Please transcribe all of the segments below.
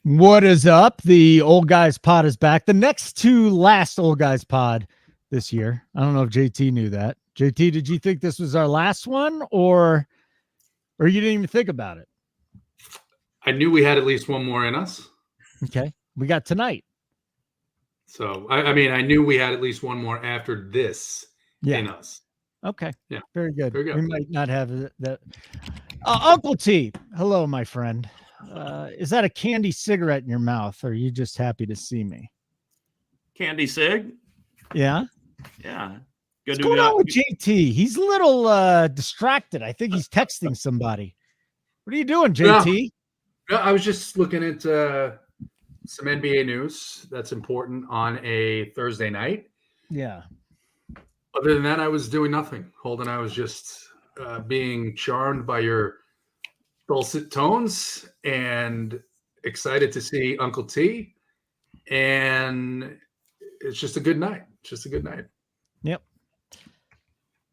What is up? The Old Guys Pod is back. The next to last Old Guys Pod this year. I don't know if JT knew that. JT, did you think this was our last one, or you didn't even think about it? I knew we had at least one more in us. Okay. We got tonight. So, I mean, I knew we had at least one more after this in us. Okay. Yeah. Very good. Very good. We might not have that. Uncle T, hello, my friend. Is that a candy cigarette in your mouth, or are you just happy to see me? Candy cig? Yeah. Yeah. What's going on with JT? He's a little distracted. I think he's texting somebody. What are you doing, JT? No, I was just looking at some NBA news that's important on a Thursday night. Yeah. Other than that, I was doing nothing. Holden, I was just being charmed by your dulcet tones and excited to see Uncle T. And it's just a good night. Just a good night. Yep.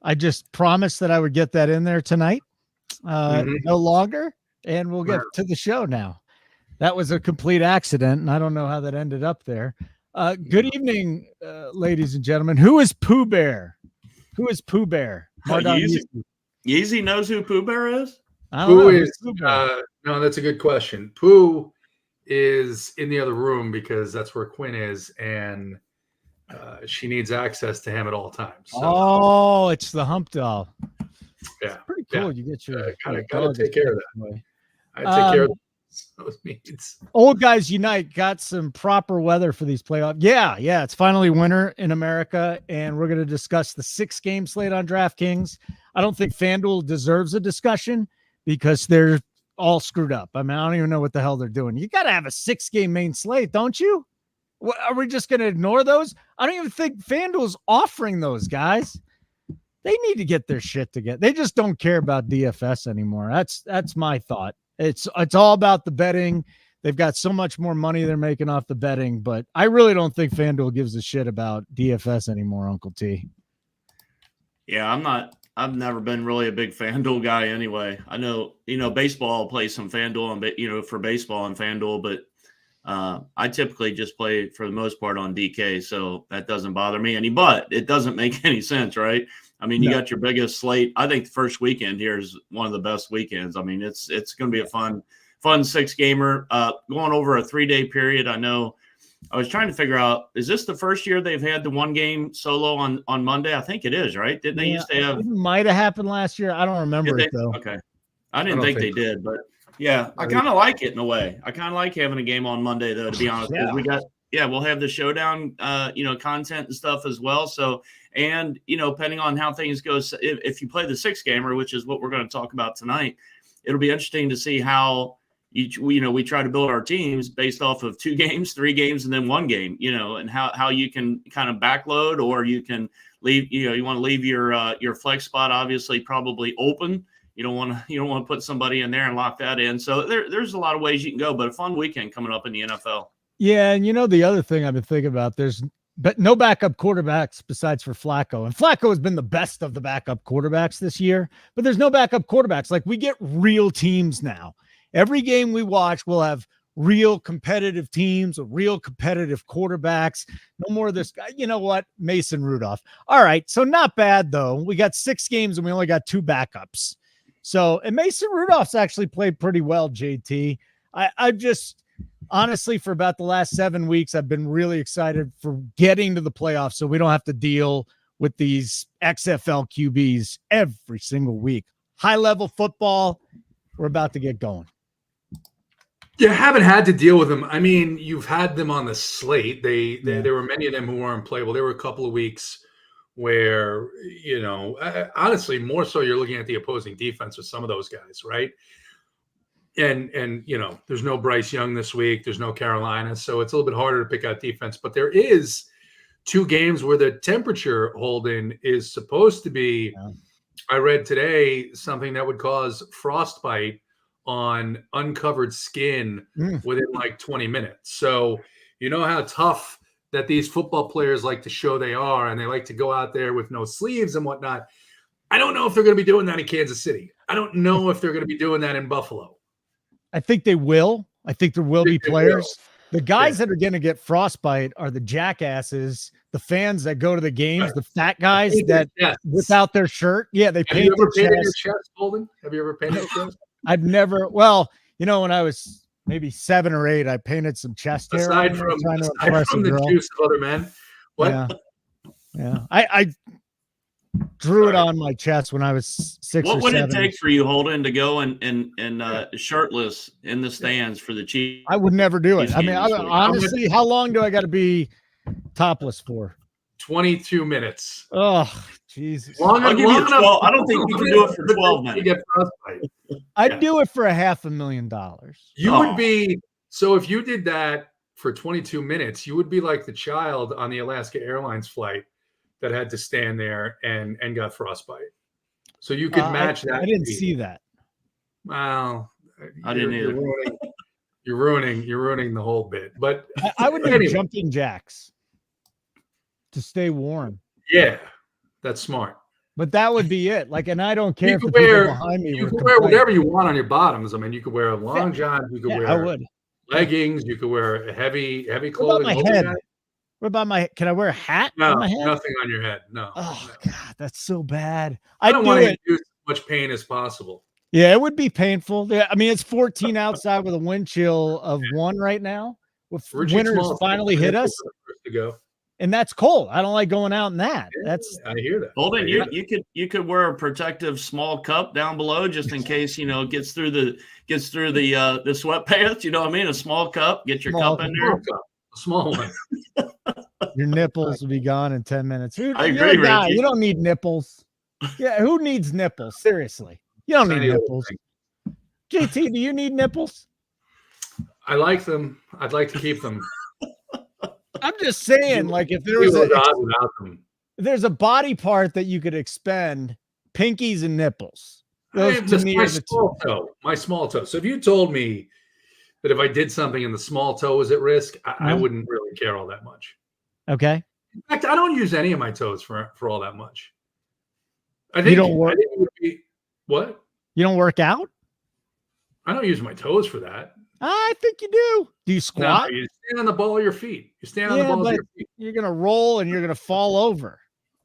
I just promised that I would get that in there tonight. No longer. And we'll get to the show now. That was a complete accident, and I don't know how that ended up there. Good evening, ladies and gentlemen. Who is Pooh Bear? Who is Pooh Bear? Yeezy knows who Pooh Bear is? Pooh is no, that's a good question. Pooh is in the other room because that's where Quinn is, and she needs access to him at all times. So. Oh, it's the hump doll. Yeah, it's pretty cool. You get your gotta take care of that. I take care of those needs. Old Guys Unite got some proper weather for these playoffs. Yeah, it's finally winter in America, and we're going to discuss the 6-game slate on DraftKings. I don't think FanDuel deserves a discussion because they're all screwed up. I mean, I don't even know what the hell they're doing. You got to have a 6-game main slate, don't you? What, are we just going to ignore those? I don't even think FanDuel's offering those, guys. They need to get their shit together. They just don't care about DFS anymore. That's my thought. It's all about the betting. They've got so much more money they're making off the betting, but I really don't think FanDuel gives a shit about DFS anymore, Uncle T. Yeah, I've never been really a big FanDuel guy anyway. I know, baseball plays some FanDuel and, for baseball and FanDuel, but I typically just play for the most part on DK, so that doesn't bother me any, but it doesn't make any sense, right? I mean, you got your biggest slate. I think the first weekend here is one of the best weekends. I mean, it's going to be a fun 6-gamer going over a 3-day period. I know I was trying to figure out, is this the first year they've had the 1-game solo on Monday? I think it is, right? Didn't they used to have? It might have happened last year. I don't remember it though. Okay. I didn't think they did, but yeah, I kind of like it in a way. I kind of like having a game on Monday though, to be honest. We'll have the showdown, content and stuff as well. So, and, depending on how things go, if you play the 6-gamer, which is what we're going to talk about tonight, it'll be interesting to see how we try to build our teams based off of 2 games, 3 games, and then 1 game, and how you can kind of backload, or you can leave, you want to leave your flex spot, obviously probably open. You don't want to put somebody in there and lock that in. So there's a lot of ways you can go, but a fun weekend coming up in the NFL. Yeah, and the other thing I've been thinking about, there's no backup quarterbacks besides for Flacco. And Flacco has been the best of the backup quarterbacks this year, but there's no backup quarterbacks. Like, we get real teams now. Every game we watch, we'll have real competitive teams with real competitive quarterbacks. No more of this guy. You know what? Mason Rudolph. All right, so not bad, though. We got 6 games, and we only got 2 backups. So, and Mason Rudolph's actually played pretty well, JT. I just... Honestly, for about the last 7 weeks, I've been really excited for getting to the playoffs so we don't have to deal with these XFL QBs every single week. High-level football, we're about to get going. You haven't had to deal with them. I mean, you've had them on the slate. There were many of them who weren't playable. There were a couple of weeks where, honestly, more so you're looking at the opposing defense with some of those guys, right? And there's no Bryce Young this week. There's no Carolina. So it's a little bit harder to pick out defense. But there is 2 games where the temperature, Holden, is supposed to be, I read today, something that would cause frostbite on uncovered skin within like 20 minutes. So you know how tough that these football players like to show they are, and they like to go out there with no sleeves and whatnot. I don't know if they're going to be doing that in Kansas City. I don't know if they're going to be doing that in Buffalo. I think they will. I think there will be players. The guys that are going to get frostbite are the jackasses, the fans that go to the games, the fat guys that without their shirt. Yeah, they paint their chest. Have you ever painted your chest, Holden? Have you ever painted your chest? I've never. Well, when I was maybe 7 or 8, I painted some chest hair. Aside from the juice of other men. What? Yeah. I drew it on my chest when I was 6 or 7. What would it take for you, Holden, to go and shirtless in the stands for the Chiefs? I would never do it. I mean, honestly, how long do I got to be topless for? 22 minutes. Oh, Jesus. I'll give you 12. I don't think you can do it for 12 minutes. I'd do it for $500,000. You would be, so if you did that for 22 minutes, you would be like the child on the Alaska Airlines flight that had to stand there and got frostbite. So you could match that. I didn't see that. Well, I didn't either. You're ruining the whole bit. But I would do jumping jacks to stay warm. Yeah, that's smart. But that would be it. And I don't care if the people behind me. You could wear whatever you want on your bottoms. I mean, you could wear a long john. You could wear leggings. You could wear heavy clothing. What about my head? What about can I wear a hat on my head? Nothing on your head. No. Oh, God, that's so bad. I don't want to induce as much pain as possible. Yeah, it would be painful. I mean, it's 14 outside with a wind chill of 1 right now. Winter's finally hit us. And that's cold. I don't like going out in that. I hear that. Holden, you could wear a protective small cup down below just in case it gets through the sweatpants. You know what I mean? A small cup. Get your cup in there. A small one. Your nipples will be gone in 10 minutes. I agree, Ricky. You don't need nipples. Yeah, who needs nipples? Seriously, you don't need nipples. JT, do you need nipples? I like them. I'd like to keep them. I'm just saying, if there was there's a body part that you could expend, pinkies and nipples. Those to me are my small toe. So if you told me that if I did something and the small toe was at risk, I wouldn't really care all that much. Okay. In fact, I don't use any of my toes for all that much. I think you don't work. What? You don't work out? I don't use my toes for that. I think you do. Do you squat? No, you stand on the ball of your feet. You stand on the ball of your feet. You're going to roll and you're going to fall over.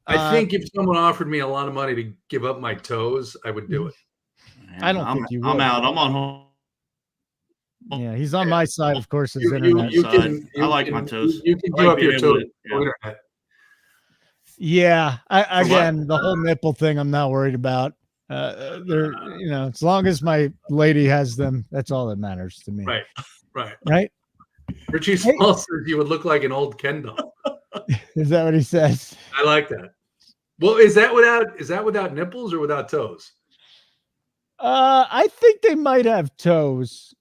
I think if someone offered me a lot of money to give up my toes, I would do it. I don't think you would. I'm out. I'm on home. Yeah, he's on my side, of course. His internet side. I like my toes. You can give up your toes. Yeah, again, the whole nipple thing, I'm not worried about. As long as my lady has them, that's all that matters to me. Right. Richie Small says you would look like an old Ken doll. Is that what he says? I like that. Well, is that without nipples or without toes? I think they might have toes.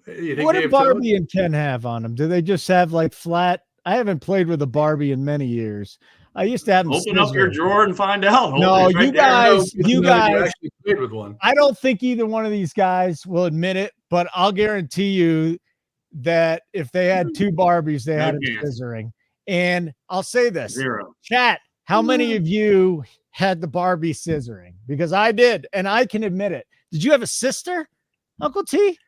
What do Barbie toes? and Ken have on them? Do they just have flat? I haven't played with a Barbie in many years. I used to have them. Open up your drawer and find out. No, you guys. Actually played with one. I don't think either one of these guys will admit it, but I'll guarantee you that if they had 2 Barbies, they had them scissoring. And I'll say this: 0. Chat, how many of you had the Barbie scissoring? Because I did, and I can admit it. Did you have a sister, Uncle T?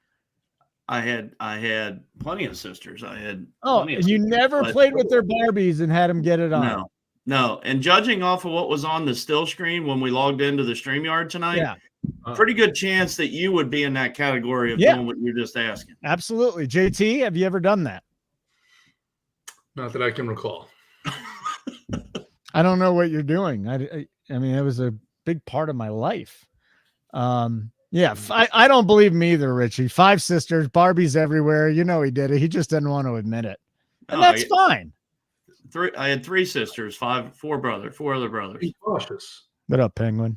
I had plenty of sisters. And you never played with their Barbies and had them get it on? No. And judging off of what was on the still screen when we logged into the StreamYard tonight, pretty good chance that you would be in that category of doing what you're just asking. Absolutely. JT, have you ever done that? Not that I can recall. I don't know what you're doing. I mean, it was a big part of my life. I don't believe me either, Richie. 5 sisters, Barbies everywhere. He did it. He just didn't want to admit it. And that's fine. I had 3 sisters, 4 other brothers. Be cautious. What up, Penguin?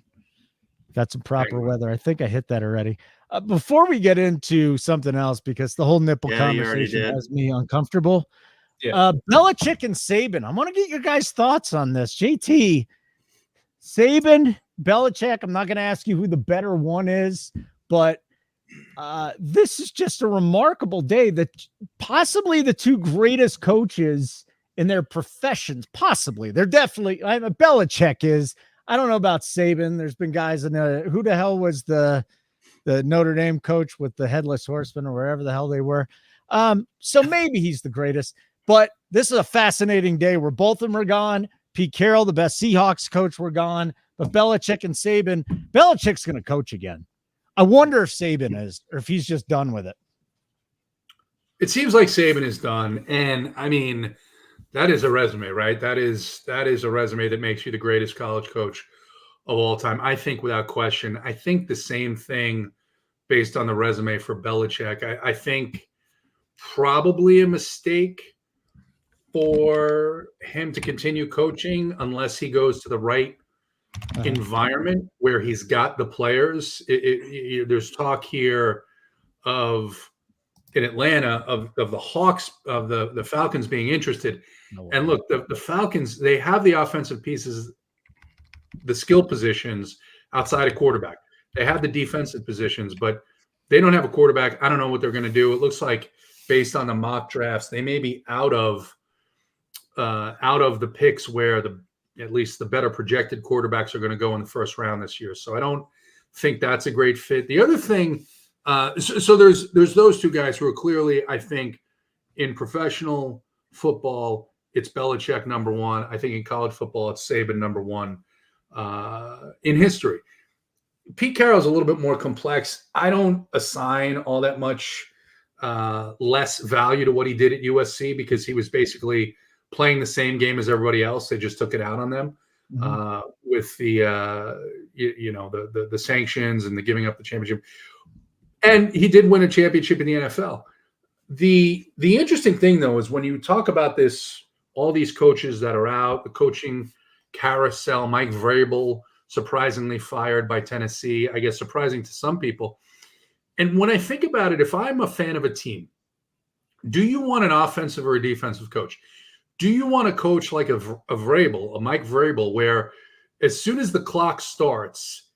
Got some proper weather. I think I hit that already. Before we get into something else, because the whole nipple conversation has me uncomfortable. Yeah. Belichick and Saban. I want to get your guys' thoughts on this. JT, Saban, Belichick. I'm not going to ask you who the better one is, but this is just a remarkable day. That possibly the 2 greatest coaches in their professions. Possibly, they're definitely. Belichick is. I don't know about Saban. There's been guys in who the hell was the the Notre Dame coach with the headless horseman or wherever the hell they were. So maybe he's the greatest, but this is a fascinating day where both of them are gone. Pete Carroll, the best Seahawks coach, were gone, but Belichick and Saban, Belichick's going to coach again. I wonder if Saban is, or if he's just done with it. It seems like Saban is done. And I mean, that is a resume, right? That is a resume that makes you the greatest college coach of all time. I think without question. I think the same thing based on the resume for Belichick. I think probably a mistake for him to continue coaching unless he goes to the right environment where he's got the players. There's talk here of in Atlanta of the Hawks, of the Falcons being interested. And look, the Falcons, they have the offensive pieces, the skill positions outside of quarterback. They have the defensive positions, but they don't have a quarterback. I don't know what they're going to do. It looks like based on the mock drafts, they may be out of the picks where at least the better projected quarterbacks are going to go in the first round this year. So I don't think that's a great fit. The other thing, so there's those two guys who are clearly, I think, in professional football, it's Belichick number one. I think in college football, it's Saban number one in history. Pete Carroll's a little bit more complex. I don't assign all that much less value to what he did at USC because he was basically playing the same game as everybody else. They just took it out on them with the the sanctions and the giving up the championship. And he did win a championship in the NFL. The interesting thing, though, is when you talk about this, all these coaches that are out, the coaching carousel, Mike Vrabel surprisingly fired by Tennessee, I guess surprising to some people. And when I think about it, if I'm a fan of a team, do you want an offensive or a defensive coach? Do you want a coach like a Vrabel, a Mike Vrabel, where as soon as the clock starts,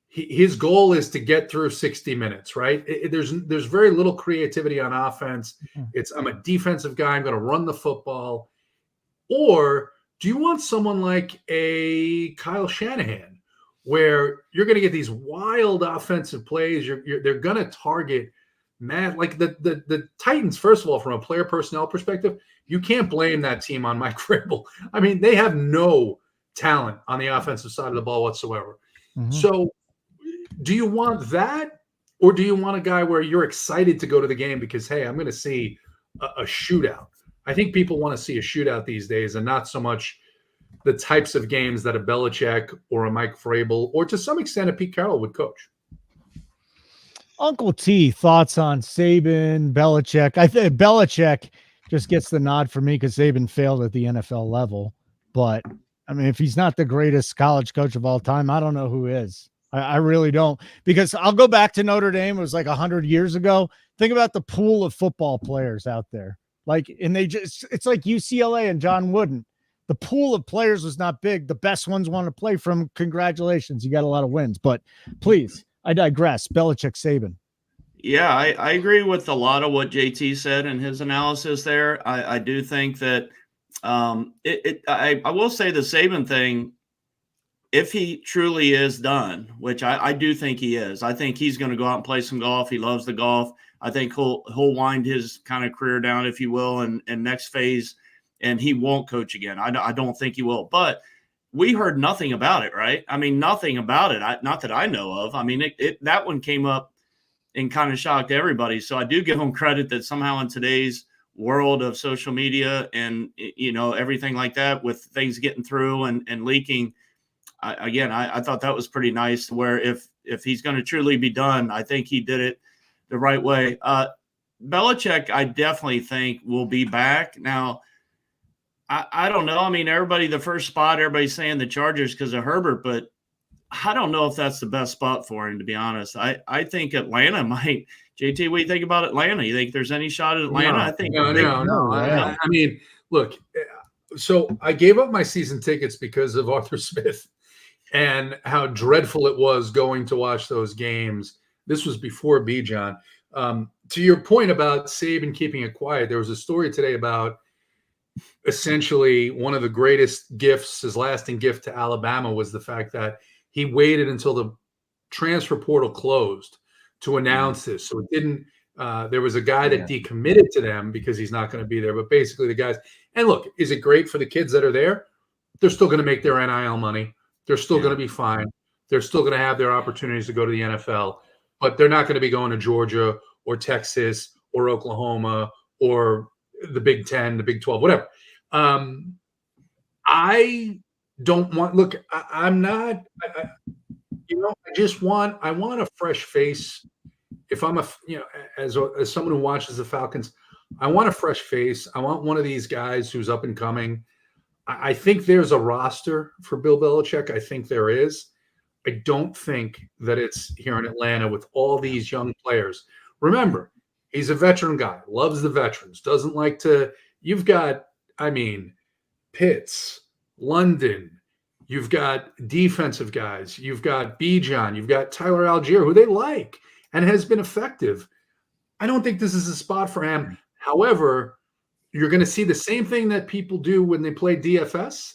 his goal is to get through 60 minutes, right? There's very little creativity on offense. It's I'm a defensive guy. I'm going to run the football. Or do you want someone like a Kyle Shanahan, where you're going to get these wild offensive plays? They're going to target like the Titans. First of all, from a player personnel perspective, you can't blame that team on Mike Vrabel. I mean, they have no talent on the offensive side of the ball whatsoever. So do you want that, or do you want a guy where you're excited to go to the game because, hey, I'm going to see a shootout? I think people want to see a shootout these days and not so much the types of games that a Belichick or a Mike Vrabel or to some extent a Pete Carroll would coach. Uncle T, thoughts on Saban, Belichick? I think Belichick just gets the nod for me because Saban failed at the NFL level. But, I mean, if he's not the greatest college coach of all time, I don't know who is. I really don't, because I'll go back to Notre Dame. It was like 100 years ago. Think about the pool of football players out there. And it's like UCLA and John Wooden. The pool of players was not big. The best ones want to play from. Congratulations. You got a lot of wins, but please, I digress. Belichick, Saban. Yeah, I agree with a lot of what JT said in his analysis there. I do think that I will say the Saban thing, if he truly is done, which I do think he is, I think he's going to go out and play some golf. He loves the golf. I think he'll wind his kind of career down, if you will, and next phase, and he won't coach again. I don't think he will. But we heard nothing about it, right? I mean, nothing about it. Not that I know of. I mean, that one came up and kind of shocked everybody. So I do give him credit that somehow in today's world of social media and, everything like that, with things getting through and leaking, I thought that was pretty nice, where if he's going to truly be done, I think he did it the right way. Belichick, I definitely think will be back. Now, I don't know. I mean, the first spot, everybody's saying the Chargers because of Herbert, but I don't know if that's the best spot for him, to be honest. I think Atlanta might. JT, what do you think about Atlanta? You think there's any shot at Atlanta? No, I think no. I mean, look, so I gave up my season tickets because of Arthur Smith and how dreadful it was going to watch those games. This was before Bijan. To your point about Saban keeping it quiet, there was a story today about essentially one of the greatest gifts, his lasting gift to Alabama, was the fact that he waited until the transfer portal closed to announce this. So it didn't. There was a guy that decommitted to them because he's not going to be there. But basically, the guys. And look, is it great for the kids that are there? They're still going to make their NIL money. They're still going to be fine. They're still going to have their opportunities to go to the NFL. But they're not going to be going to Georgia or Texas or Oklahoma or the Big 10, the Big 12, whatever. I don't want. Look, I'm not. I want a fresh face. If I'm as someone who watches the Falcons, I want a fresh face. I want one of these guys who's up and coming. I think there's a roster for Bill Belichick. I think there is. I don't think that it's here in Atlanta with all these young players. Remember, he's a veteran guy, loves the veterans, doesn't like to. You've got, Pitts, London. You've got defensive guys. You've got Bijan. You've got Tyler Algier, who they like and has been effective. I don't think this is a spot for him. However, you're going to see the same thing that people do when they play DFS,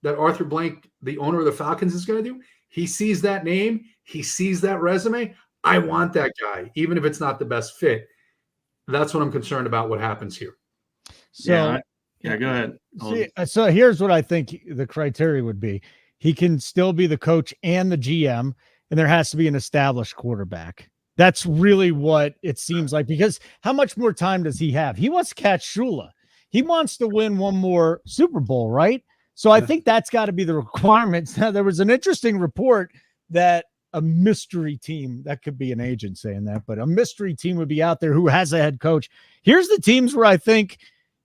that Arthur Blank, the owner of the Falcons, is going to do. He sees that name. He sees that resume. I want that guy, even if it's not the best fit. That's what I'm concerned about, what happens here. So, go ahead. So here's what I think the criteria would be. He can still be the coach and the GM, and there has to be an established quarterback. That's really what it seems like, because how much more time does he have? He wants to catch Shula. He wants to win one more Super Bowl, right? So I think that's got to be the requirements. Now, there was an interesting report that a mystery team, that could be an agent saying that, but a mystery team would be out there who has a head coach. Here's the teams where I think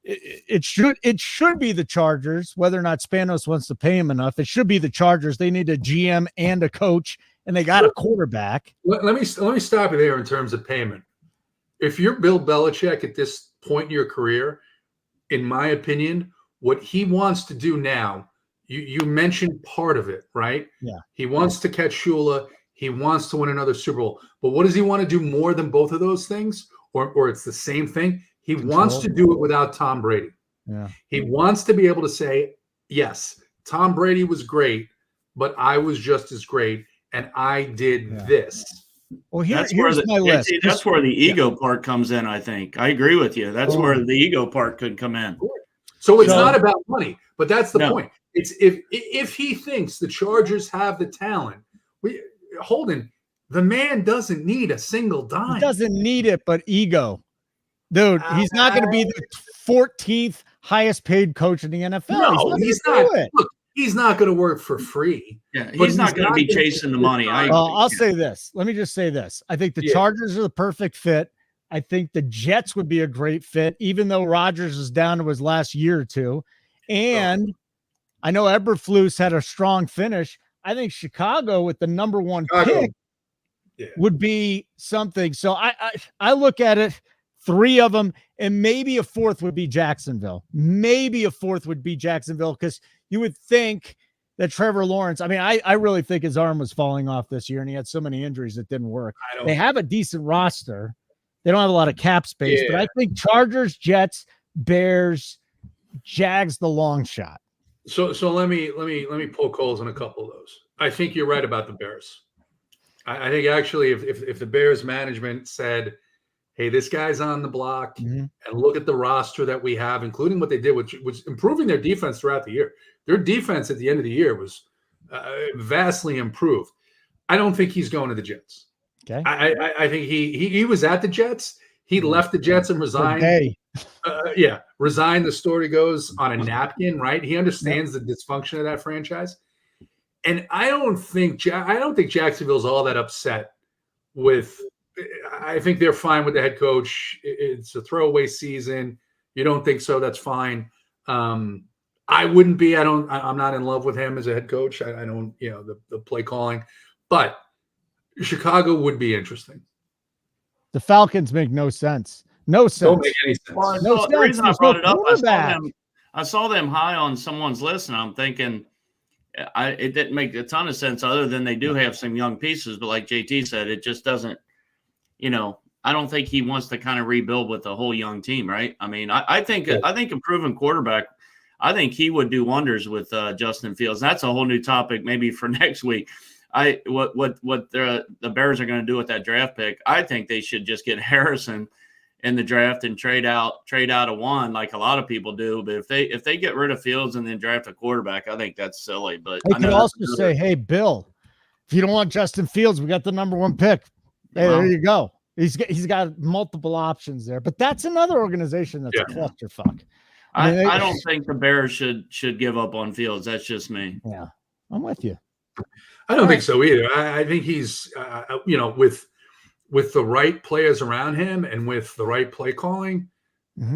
it should be the Chargers, whether or not Spanos wants to pay him enough. It should be the Chargers. They need a GM and a coach, and they got a quarterback. Let me stop you there in terms of payment. If you're Bill Belichick at this point in your career, in my opinion, what he wants to do now, you mentioned part of it, right? Yeah. He wants to catch Shula. He wants to win another Super Bowl. But what does he want to do more than both of those things? Or it's the same thing? He wants to do it without Tom Brady. Yeah. He wants to be able to say, yes, Tom Brady was great, but I was just as great, and I did this. Well, here's my list. That's where the ego part comes in, I think. I agree with you. That's where the ego part could come in. So it's not about money, but that's the point. It's if he thinks the Chargers have the talent, Holden, the man doesn't need a single dime. He doesn't need it, but ego. Dude, he's not going to be the 14th highest paid coach in the NFL. No, he's not. Look, he's not going to work for free. Yeah, he's not going to be chasing the money. I'll say this. Let me just say this. I think the Chargers are the perfect fit. I think the Jets would be a great fit, even though Rodgers is down to his last year or two. And I know Eberflus had a strong finish. I think Chicago with the number one pick would be something. So I look at it, 3 of them, and maybe a 4th would be Jacksonville. Maybe a 4th would be Jacksonville, because you would think that Trevor Lawrence, I really think his arm was falling off this year, and he had so many injuries that didn't work. They have a decent roster. They don't have a lot of cap space, but I think Chargers, Jets, Bears, Jags, the long shot. So let me poke holes in a couple of those. I think you're right about the Bears. I think actually if the Bears management said, hey, this guy's on the block, and look at the roster that we have, including what they did, which was improving their defense throughout the year. Their defense at the end of the year was vastly improved. I don't think he's going to the Jets. Okay. I think he was at the Jets. He left the Jets and resigned. Resigned. The story goes on a napkin, right? He understands the dysfunction of that franchise, and I don't think Jacksonville's all that upset with. I think they're fine with the head coach. It's a throwaway season. You don't think so? That's fine. I wouldn't be. I'm not in love with him as a head coach. I don't. The play calling, but Chicago would be interesting. The Falcons make no sense. No sense. Don't make any sense. Well, the reason I brought it up, I saw them high on someone's list, and I'm thinking it didn't make a ton of sense other than they do have some young pieces. But like JT said, it just doesn't, I don't think he wants to kind of rebuild with a whole young team, right? I think a proven quarterback, I think he would do wonders with Justin Fields. That's a whole new topic maybe for next week. what the Bears are going to do with that draft pick, I think they should just get Harrison in the draft and trade out a one like a lot of people do. But if they get rid of Fields and then draft a quarterback, I think that's silly. But they could also say, hey, Bill, if you don't want Justin Fields, we got the number 1 pick. Hey, there you go. He's got multiple options there. But that's another organization that's a clusterfuck. I don't think the Bears should give up on Fields. That's just me. Yeah, I'm with you. I don't think so either. I think he's, with the right players around him and with the right play calling,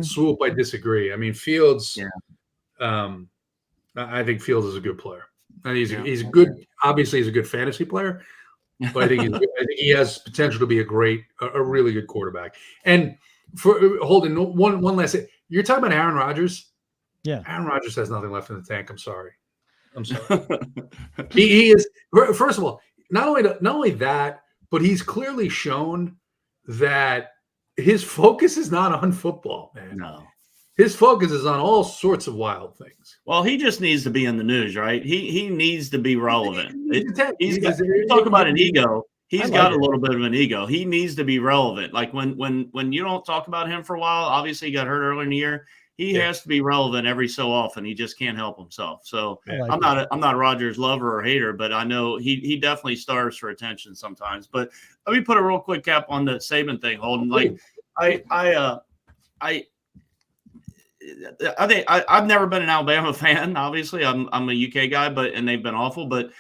Swoop, I disagree. I mean, Fields, I think Fields is a good player. And he's a good, obviously he's a good fantasy player, but I think he has potential to be a really good quarterback. And for Holden, one last thing. You're talking about Aaron Rodgers. Yeah. Aaron Rodgers has nothing left in the tank. I'm sorry. He is, first of all, not only that, but he's clearly shown that his focus is not on football, man. No. His focus is on all sorts of wild things. Well, he just needs to be in the news, right? He needs to be relevant. You talk about an ego. He's got a little bit of an ego. He needs to be relevant. Like when you don't talk about him for a while, obviously he got hurt earlier in the year. He has to be relevant every so often. He just can't help himself. So I'm not a Rodgers lover or hater, but I know he definitely starves for attention sometimes. But let me put a real quick cap on the Saban thing, Holden. Like I think I've never been an Alabama fan. Obviously, I'm a UK guy, and they've been awful. But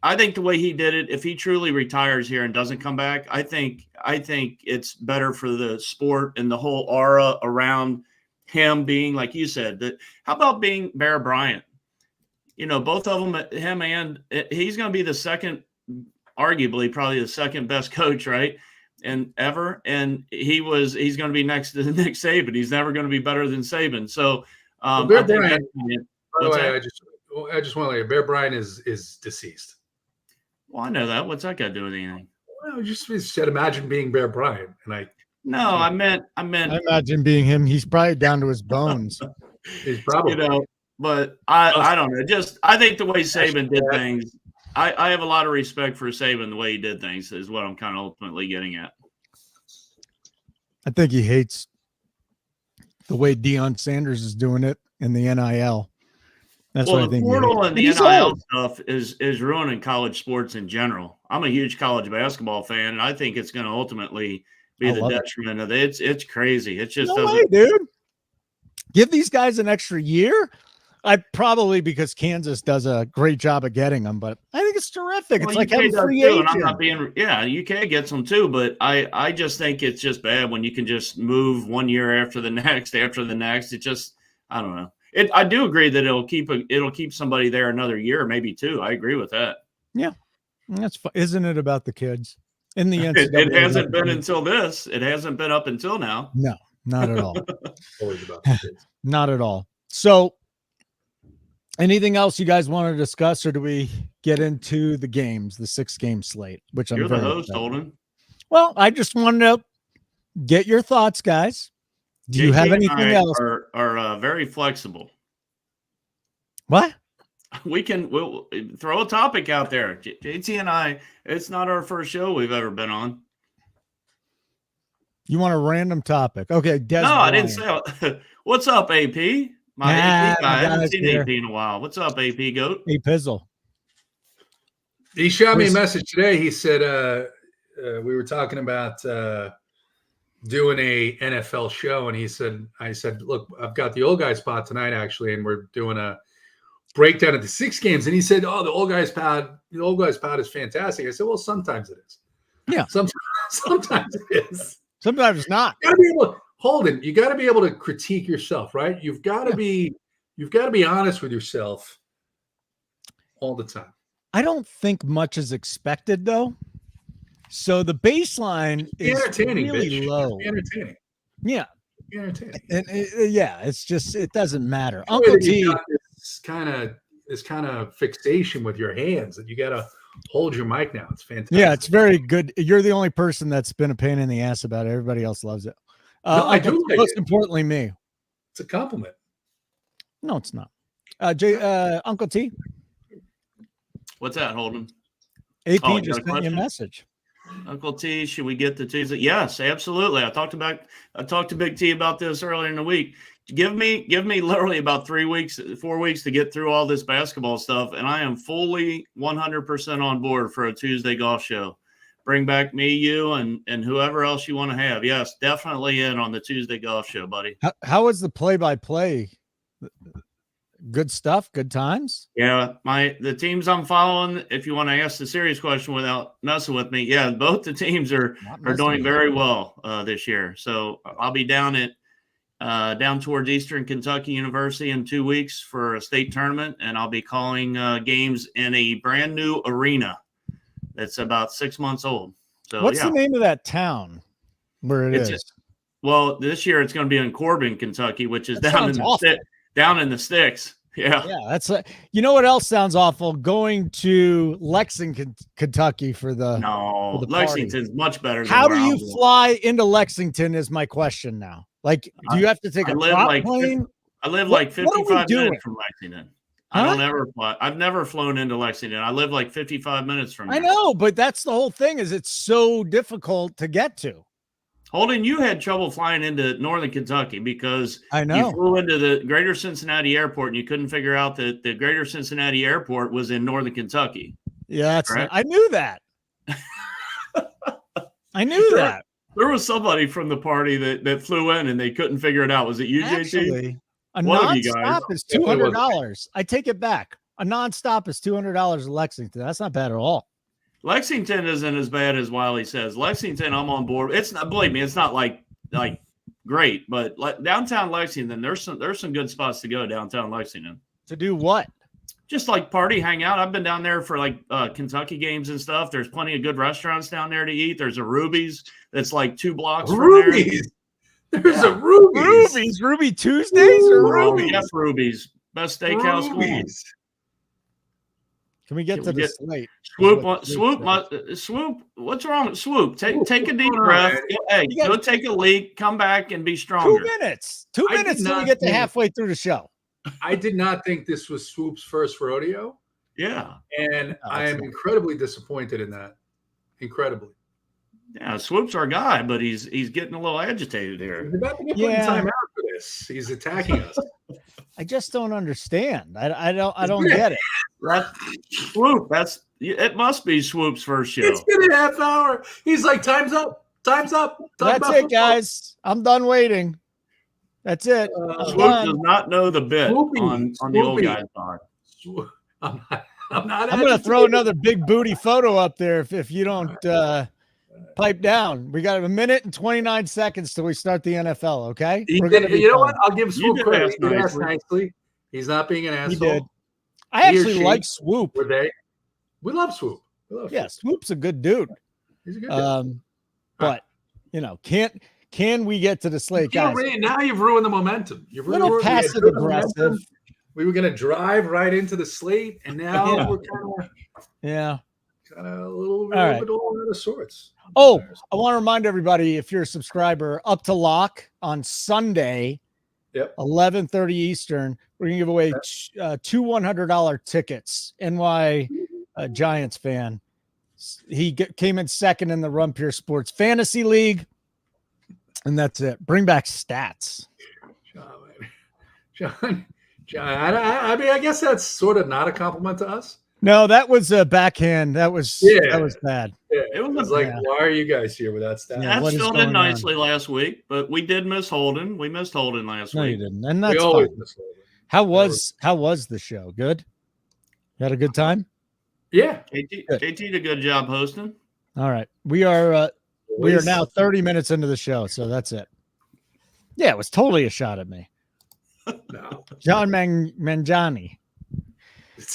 I think the way he did it, if he truly retires here and doesn't come back, I think it's better for the sport and the whole aura around him being, like you said. How about being Bear Bryant? Both of them, him and he's going to be the second, arguably probably the second best coach, right? And he's going to be next to Nick Saban. He's never going to be better than Saban. So Bear Bryant. By the way, I just want to let you. Bear Bryant is deceased. Well, I know that. What's that got to do with anything? Well, just said imagine being Bear Bryant, and I meant. I imagine being him. He's probably down to his bones. He's probably. But I don't know. Just I think the way Saban did things. I have a lot of respect for Saban, the way he did things is what I'm kind of ultimately getting at. I think he hates the way Deion Sanders is doing it in the NIL. That's what I think. The portal and the NIL stuff is ruining college sports in general. I'm a huge college basketball fan, and I think it's going to ultimately be the detriment of it. It's crazy. It just doesn't. Dude. Give these guys an extra year. Because Kansas does a great job of getting them, but I think it's terrific. It's like having free agents. I'm not being, UK gets them too, but I just think it's just bad when you can just move 1 year after the next. It just, I don't know. I do agree that it'll keep somebody there another year, maybe two. I agree with that. Yeah, that's isn't it about the kids in the end? It hasn't been until this. It hasn't been up until now. No, not at all. Always about the kids. Not at all. So. Anything else you guys want to discuss, or do we get into the games, the 6-game slate? Which you're the host, Holden. Well, I just wanted to get your thoughts, guys. Do you have anything else? Are very flexible. What? We'll throw a topic out there. JT and I. It's not our first show we've ever been on. You want a random topic? Okay, Des. No, I didn't say. What's up, AP? AP guy. I haven't seen AP in a while. What's up, AP Goat? Hey, Pizzle. He shot me a message today. He said we were talking about doing a NFL show, and I said, look, I've got the old guy spot tonight, actually, and we're doing a breakdown of the 6 games. And he said, oh, the old guy's pod is fantastic. I said, well, sometimes it is. Yeah. Sometimes it is. Sometimes it's not. Holden, you got to be able to critique yourself, right? You've got to be honest with yourself all the time. I don't think much is expected, though. So the baseline is really low. Entertaining. Yeah. Entertaining. And it's just it doesn't matter. Uncle T this kind of fixation with your hands that you got to hold your mic now. It's fantastic. Yeah, it's very good. You're the only person that's been a pain in the ass about it. Everybody else loves it. No, I do like most it. Importantly, me. It's a compliment. No, it's not. Uncle T. What's that, Holden? AP just sent you a message. Uncle T, should we get the Tuesday? Yes, absolutely. I talked to Big T about this earlier in the week. Give me literally about 4 weeks to get through all this basketball stuff, and I am fully 100% on board for a Tuesday golf show. Bring back me, you, and whoever else you want to have. Yes, definitely in on the Tuesday golf show, buddy. How was the play-by-play? Good stuff, good times. Yeah, the teams I'm following. If you want to ask the serious question without messing with me, yeah, both the teams are doing very well this year. So I'll be down towards Eastern Kentucky University in 2 weeks for a state tournament, and I'll be calling games in a brand new arena that's about 6 months old. So what's the name of that town where it is? Well, this year it's going to be in Corbin, Kentucky, which is down in the sticks. Yeah. Yeah. That's you know what else sounds awful? Going to Lexington, Kentucky for the Lexington's much better. How do you fly into Lexington is my question now. Like, do you have to take a prop plane? I live like 55 minutes from Lexington. I don't ever fly. I've never flown into Lexington. I live like 55 minutes from here. I know, but that's the whole thing is it's so difficult to get to. Holden, you had trouble flying into Northern Kentucky because you flew into the Greater Cincinnati Airport and you couldn't figure out that the Greater Cincinnati Airport was in Northern Kentucky. Yeah, I knew that. I knew that. There was somebody from the party that flew in and they couldn't figure it out. Was it you, JT? A nonstop is $200. I take it back. A nonstop is $200 in Lexington. That's not bad at all. Lexington isn't as bad as Wiley says. Lexington, I'm on board. It's not, believe me, it's not like great, but downtown Lexington, there's some good spots to go downtown Lexington. To do what? Just like party, hang out. I've been down there for Kentucky games and stuff. There's plenty of good restaurants down there to eat. There's a Ruby's that's like 2 blocks from there. There's a Ruby's. Ruby Tuesdays or Ruby's? Yes, Ruby's. Best steakhouse. Can we get to the slate? Swoop. What's wrong with Swoop? Take a deep breath. Hey, go take a leak. Come back and be stronger. 2 minutes. 2 minutes till we get to halfway through the show. I did not think this was Swoop's first rodeo. Yeah. And I am incredibly disappointed in that. Incredibly. Yeah, Swoop's our guy, but he's getting a little agitated here. He's about to get put in time out for this. He's attacking us. I just don't understand. I don't get it. Swoop. It must be Swoop's first show. It's been a half hour. He's like, time's up. That's it, guys. I'm done waiting. That's it. Swoop does not know the bit on the old guy's part. I'm going to throw another big booty photo up there if you don't pipe down. We got 1 minute and 29 seconds till we start the NFL, okay? You know what? I'll give Swoop credit. He asked nicely. He's not being an asshole. He did. I actually like Swoop. We love Swoop. Swoop's a good dude. He's a good dude. But, can we get to the slate, guys? Now you've ruined the momentum. You've little passive aggressive. We were going to drive right into the slate, and now we're kind of a little bit all out of sorts. Oh, I want to remind everybody, if you're a subscriber, Up to Lock on Sunday, 11:30 Eastern, we're going to give away two $100 tickets. NY Giants fan. He came in second in the Run Pure Sports Fantasy League. And that's it. Bring back stats. John, I mean, I guess that's sort of not a compliment to us. No, that was a backhand. That was bad. Yeah, it was like, why are you guys here without stats? That filled in nicely last week, but we did miss Holden. We missed Holden last week. No, you didn't. And that's always miss Holden. How was the show? Good? You had a good time? Yeah. JT did a good job hosting. All right. We are now 30 minutes into the show, so that's it. Yeah, it was totally a shot at me. No. John Mangiani.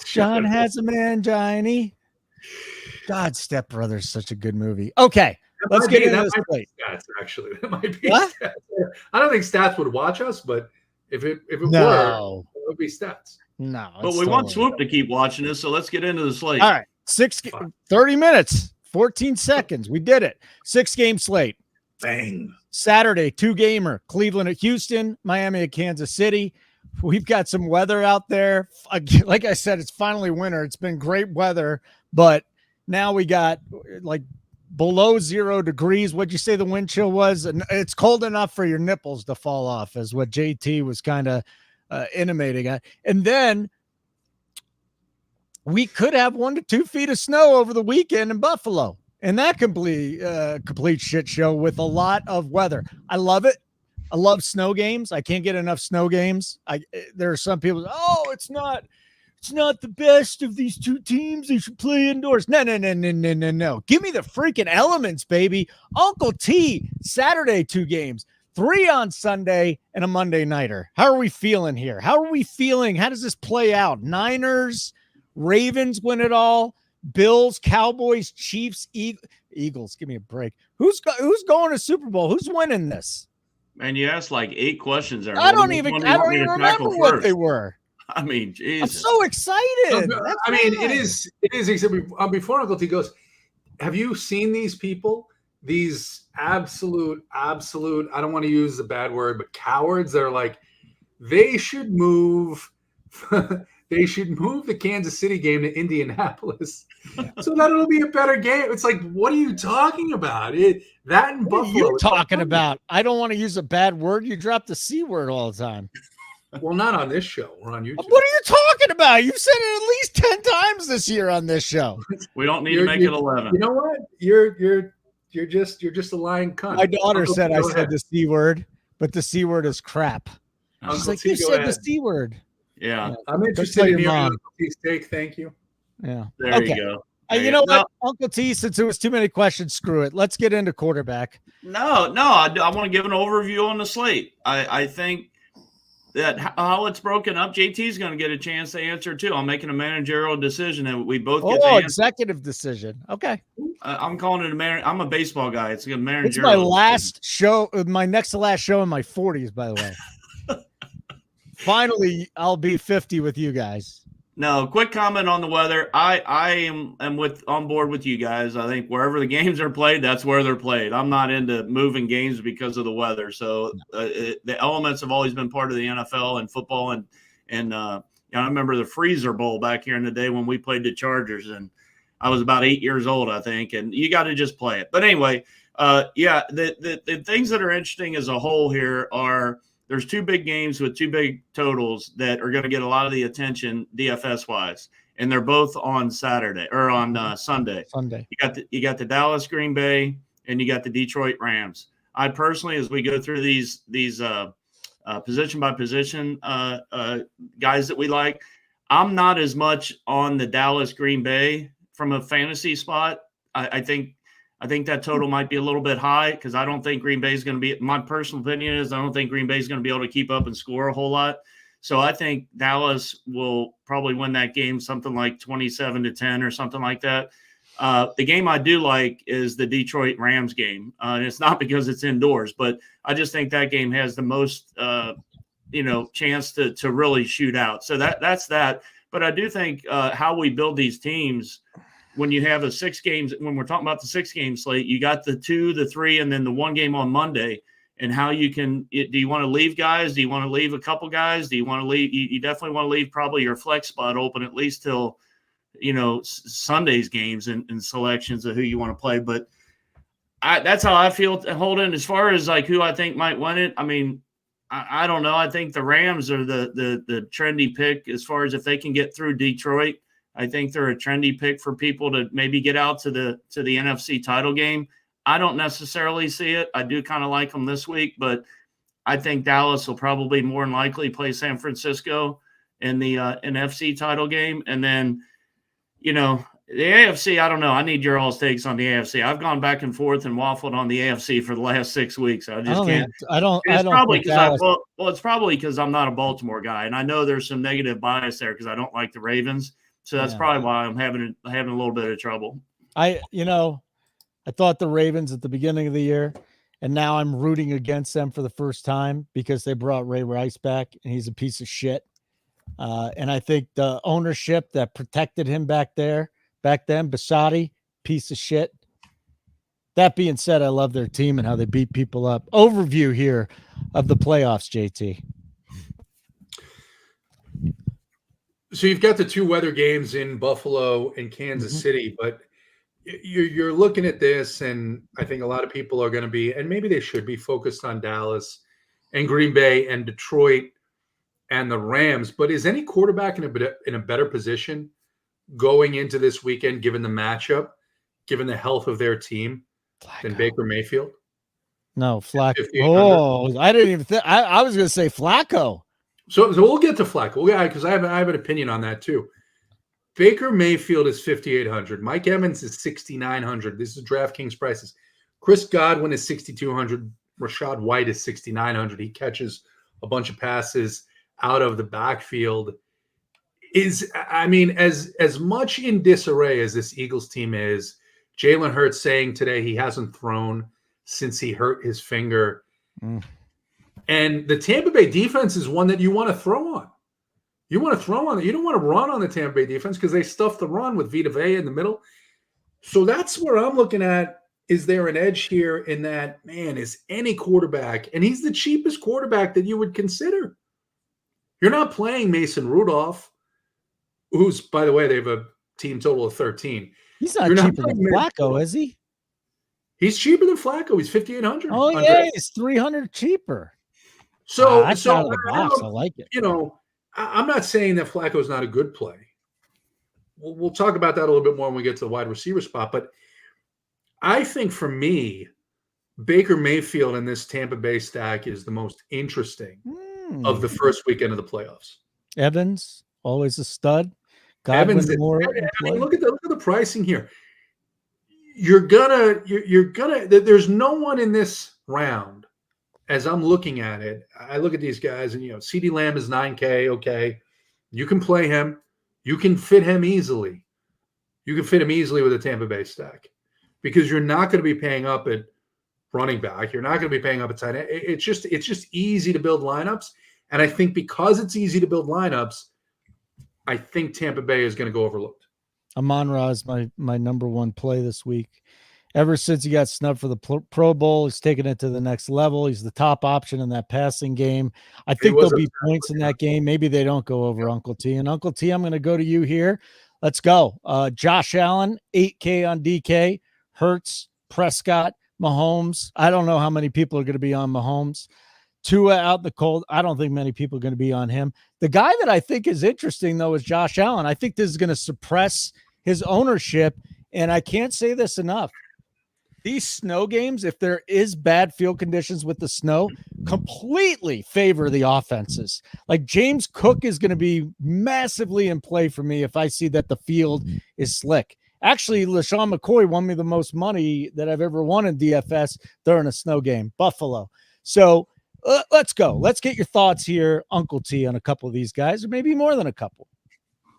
John has a mangini. God, Step Brothers, such a good movie. Okay, let's get into this plate. Stats, actually, that might be what? Stats. I don't think Stats would watch us, but if it were, it would be Stats. No, but we want Swoop to keep watching this, so let's get into the slate. All right, 30 minutes, 14 seconds. We did it. 6-game slate. Bang. Saturday, 2-gamer. Cleveland at Houston, Miami at Kansas City. We've got some weather out there. Like I said, it's finally winter. It's been great weather, but Now we got like below 0 degrees. What'd you say the wind chill was? And it's cold enough for your nipples to fall off, is what JT was kind of intimating at. And then we could have 1 to 2 feet of snow over the weekend in Buffalo. And that complete shit show with a lot of weather. I love it. I love snow games. I can't get enough snow games. There are some people, it's not the best of these two teams. They should play indoors. No. Give me the freaking elements, baby. Uncle T, Saturday 2 games, 3 on Sunday, and a Monday nighter. How are we feeling here? How are we feeling? How does this play out? Niners, Ravens win it all. Bills, Cowboys, Chiefs, Eagles. Give me a break. Who's going to Super Bowl? Who's winning this? Man, you asked like 8 questions there. I don't even remember what they were. I mean, Jesus. I'm so excited. It is. Before Uncle T goes, have you seen these people? These absolute, I don't want to use the bad word, but cowards. They're like, they should move. They should move the Kansas City game to Indianapolis so that it'll be a better game. It's like, what are you talking about? That in Buffalo. What are you talking about? I don't want to use a bad word. You drop the C word all the time. Well, not on this show. We're on YouTube. What are you talking about? You've said it at least 10 times this year on this show. We don't need to make it 11. You know what? You're just a lying cunt. My daughter said I said the C word, but the C word is crap. She's like, you said the C word. Yeah. I'm interested in your Uncle T's take. Thank you. Yeah. There you go. You know what, Uncle T, since it was too many questions, screw it. Let's get into quarterback. No, I want to give an overview on the slate. I think that how it's broken up, JT's going to get a chance to answer too. I'm making a managerial decision and we both get to answer. Executive decision. Okay. I'm calling it I'm a baseball guy. It's a managerial. It's my last show, my next to last show in my 40s, by the way. Finally, I'll be 50 with you guys. No, quick comment on the weather. I am on board with you guys. I think wherever the games are played, that's where they're played. I'm not into moving games because of the weather. So the elements have always been part of the NFL and football. And I remember the Freezer Bowl back here in the day when we played the Chargers, and I was about 8 years old, I think. And you got to just play it. But anyway, the things that are interesting as a whole here are – there's 2 big games with 2 big totals that are going to get a lot of the attention DFS wise, and they're both on Saturday or on Sunday. You got the Dallas Green Bay and you got the Detroit Rams. I personally, as we go through these position by position guys that we like, I'm not as much on the Dallas Green Bay from a fantasy spot. I think that total might be a little bit high because I don't think Green Bay is going to be – my personal opinion is I don't think Green Bay is going to be able to keep up and score a whole lot. So I think Dallas will probably win that game something like 27-10 or something like that. The game I do like is the Detroit Rams game. And it's not because it's indoors, but I just think that game has the most chance to really shoot out. So that's that. But I do think how we build these teams – when you have the 6 games, when we're talking about the 6-game slate, you got the 2, the 3, and then the 1 game on Monday, and how you can, do you want to leave guys? Do you want to leave a couple guys? Do you want to leave? You definitely want to leave probably your flex spot open at least till, Sunday's games and selections of who you want to play. But that's how I feel, Holden, as far as like who I think might win it. I mean, I don't know. I think the Rams are the trendy pick as far as if they can get through Detroit. I think they're a trendy pick for people to maybe get out to the NFC title game. I don't necessarily see it. I do kind of like them this week, but I think Dallas will probably more than likely play San Francisco in the NFC title game. And then, the AFC, I don't know. I need your all's takes on the AFC. I've gone back and forth and waffled on the AFC for the last 6 weeks. I just can't. It's probably because I'm not a Baltimore guy, and I know there's some negative bias there because I don't like the Ravens. So that's probably why I'm having a little bit of trouble. I thought the Ravens at the beginning of the year, and now I'm rooting against them for the first time because they brought Ray Rice back, and he's a piece of shit. And I think the ownership that protected him back then, Bisciotti, piece of shit. That being said, I love their team and how they beat people up. Overview here of the playoffs, JT. So you've got the 2 weather games in Buffalo and Kansas City, but you're looking at this, and I think a lot of people are going to be, and maybe they should be, focused on Dallas and Green Bay and Detroit and the Rams. But is any quarterback in a better position going into this weekend, given the matchup, given the health of their team, than Baker Mayfield? No, Flacco. Oh, I didn't even think. I was going to say Flacco. So we'll get to Flacco, because I have an opinion on that too. Baker Mayfield is 5,800. Mike Evans is 6,900. This is DraftKings prices. Chris Godwin is 6,200. Rashad White is 6,900. He catches a bunch of passes out of the backfield. As much in disarray as this Eagles team is, Jalen Hurts saying today he hasn't thrown since he hurt his finger. And the Tampa Bay defense is one that you want to throw on. You want to throw on it. You don't want to run on the Tampa Bay defense because they stuff the run with Vita Vea in the middle. So that's where I'm looking at. Is there an edge here in that, man, is any quarterback, and he's the cheapest quarterback that you would consider. You're not playing Mason Rudolph, who's, by the way, they have a team total of 13. He's not cheaper than Flacco, is he? He's cheaper than Flacco. He's 5,800. Oh, yeah, he's 300 cheaper. So, that's out of the box. I like it. I'm not saying that Flacco is not a good play. We'll talk about that a little bit more when we get to the wide receiver spot. But I think for me, Baker Mayfield in this Tampa Bay stack is the most interesting of the first weekend of the playoffs. Evans, always a stud. Evans, look at the pricing here. You're gonna. There's no one in this round. As I'm looking at it, I look at these guys, and CeeDee Lamb is 9K. Okay, you can play him. You can fit him easily. You can fit him easily with a Tampa Bay stack because you're not going to be paying up at running back. You're not going to be paying up at tight end. It's just easy to build lineups, and I think because it's easy to build lineups, I think Tampa Bay is going to go overlooked. Amon-Ra is my number one play this week. Ever since he got snubbed for the Pro Bowl, he's taken it to the next level. He's the top option in that passing game. I think there'll be points in that game. Maybe they don't go over Uncle T. And Uncle T, I'm going to go to you here. Let's go. Josh Allen, 8K on DK. Hurts, Prescott, Mahomes. I don't know how many people are going to be on Mahomes. Tua out in the cold. I don't think many people are going to be on him. The guy that I think is interesting, though, is Josh Allen. I think this is going to suppress his ownership, and I can't say this enough. These snow games, if there is bad field conditions with the snow, completely favor the offenses. Like James Cook is going to be massively in play for me if I see that the field is slick. Actually, LaShawn McCoy won me the most money that I've ever won in DFS during a snow game, Buffalo. So let's go. Let's get your thoughts here, Uncle T, on a couple of these guys, or maybe more than a couple.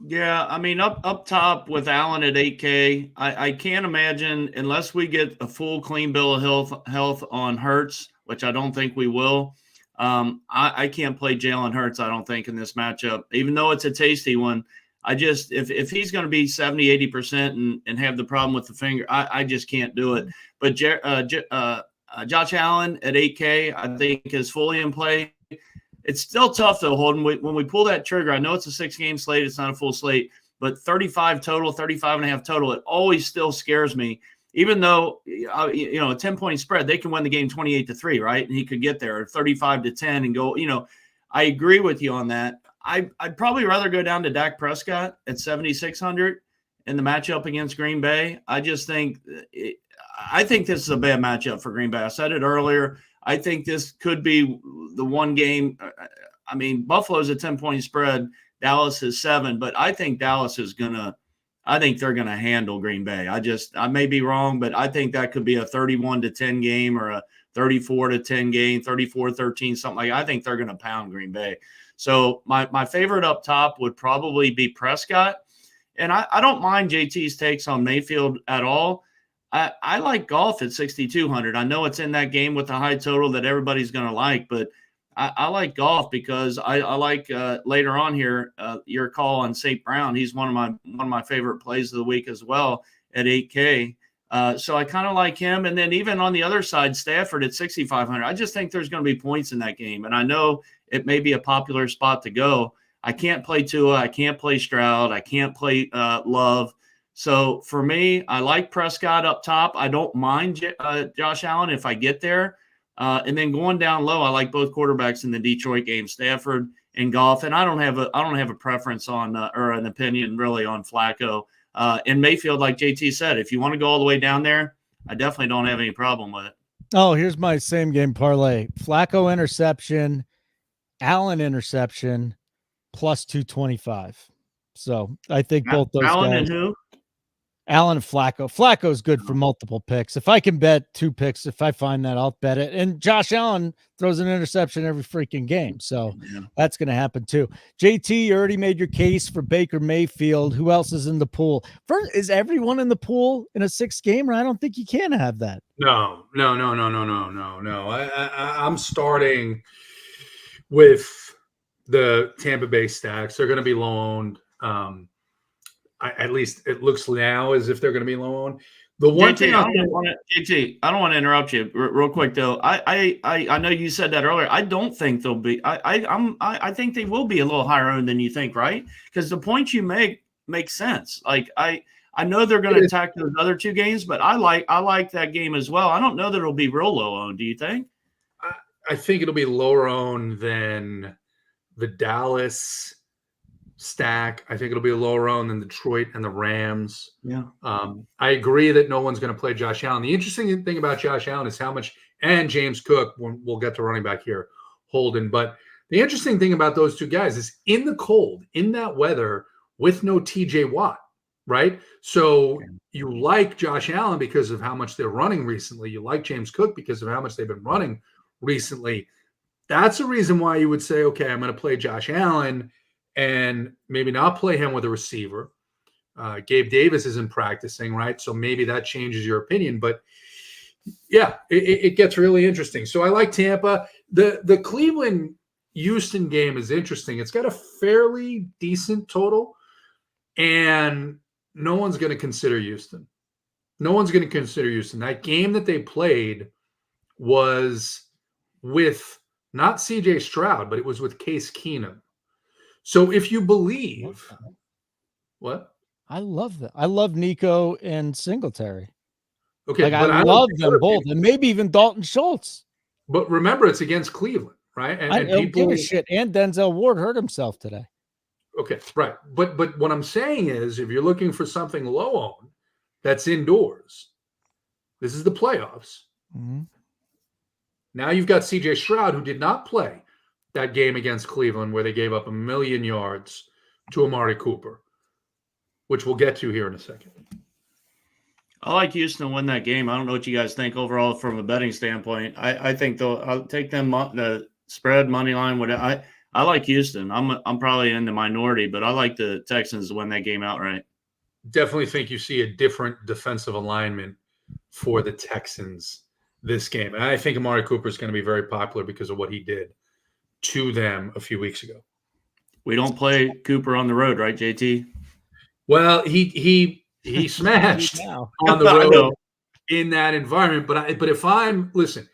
Yeah, I mean, up top with Allen at 8K, I can't imagine, unless we get a full clean bill of health on Hurts, which I don't think we will. I can't play Jalen Hurts, I don't think, in this matchup, even though it's a tasty one. If he's going to be 70, 80% and have the problem with the finger, I just can't do it. But Josh Allen at 8K, I think, is fully in play. It's still tough, though, Holden. When we pull that trigger, I know it's a 6-game slate. It's not a full slate, but 35 total, 35.5 total, it always still scares me. Even though, a 10-point spread, they can win the game 28-3, right? And he could get there, 35-10 and go, I agree with you on that. I'd probably rather go down to Dak Prescott at 7,600 in the matchup against Green Bay. I think this is a bad matchup for Green Bay. I said it earlier. I think this could be the one game. I mean, Buffalo's a 10-point spread. Dallas is 7, but I think Dallas is I think they're going to handle Green Bay. I may be wrong, but I think that could be a 31-10 game or a 34-10 game, 34-13, something like that. I think they're going to pound Green Bay. So my favorite up top would probably be Prescott. And I don't mind JT's takes on Mayfield at all. I like Goff at 6,200. I know it's in that game with the high total that everybody's going to like, but I like Goff because I like later on here your call on St. Brown. He's one of my favorite plays of the week as well at 8K. So I kind of like him. And then even on the other side, Stafford at 6,500. I just think there's going to be points in that game. And I know it may be a popular spot to go. I can't play Tua. I can't play Stroud. I can't play Love. So for me, I like Prescott up top. I don't mind Josh Allen if I get there. And then going down low, I like both quarterbacks in the Detroit game, Stafford and Goff. And I don't have a preference on or an opinion really on Flacco. And Mayfield, like JT said, if you want to go all the way down there, I definitely don't have any problem with it. Oh, here's my same game parlay. Flacco interception, Allen interception, plus 225. So I think both those Allen guys. And who? Allen and Flacco. Flacco's good for multiple picks. If I can bet 2 picks, if I find that, I'll bet it. And Josh Allen throws an interception every freaking game. So that's going to happen too. JT, you already made your case for Baker Mayfield. Who else is in the pool? Is everyone in the pool in a 6 gamer? I don't think you can have that. No. I'm starting with the Tampa Bay stacks. They're going to be low owned. At least it looks now as if they're going to be low owned. The one JT, thing I don't want to interrupt you real quick though. I know you said that earlier. I don't think they'll be. I think they will be a little higher owned than you think, right? Because the points you make sense. Like I know they're going to attack those other 2 games, but I like that game as well. I don't know that it'll be real low owned. Do you think? I think it'll be lower owned than the Dallas stack. I think it'll be a lower owned than Detroit and the Rams. Yeah. I agree that no one's going to play Josh Allen. The interesting thing about Josh Allen is how much, and James Cook, we'll get to running back here, Holden. But the interesting thing about those 2 guys is in the cold, in that weather, with no TJ Watt, right? So you like Josh Allen because of how much they're running recently. You like James Cook because of how much they've been running recently. That's a reason why you would say, okay, I'm going to play Josh Allen and maybe not play him with a receiver. Gabe Davis isn't practicing, right? So maybe that changes your opinion. But yeah, it gets really interesting. So I like Tampa. The Cleveland-Houston game is interesting. It's got a fairly decent total, and no one's going to consider Houston. No one's going to consider Houston. That game that they played was with not CJ Stroud, but it was with Case Keenum. So if you believe what? I love that. I love Nico and Singletary. Okay. I love them both. And maybe even Dalton Schultz. But remember, it's against Cleveland, right? And I don't give a shit. And Denzel Ward hurt himself today. Okay, right. But what I'm saying is if you're looking for something low owned that's indoors, this is the playoffs. Mm-hmm. Now you've got CJ Stroud, who did not play that game against Cleveland where they gave up 1 million yards to Amari Cooper, which we'll get to here in a second. I like Houston to win that game. I don't know what you guys think overall from a betting standpoint. I think I'll take them the spread, money line. Whatever. I like Houston. I'm probably in the minority, but I like the Texans to win that game outright. Definitely think you see a different defensive alignment for the Texans this game. And I think Amari Cooper is going to be very popular because of what he did to them a few weeks ago. We don't play Cooper on the road, right, JT? Well, he smashed on the road in that environment. But if listen,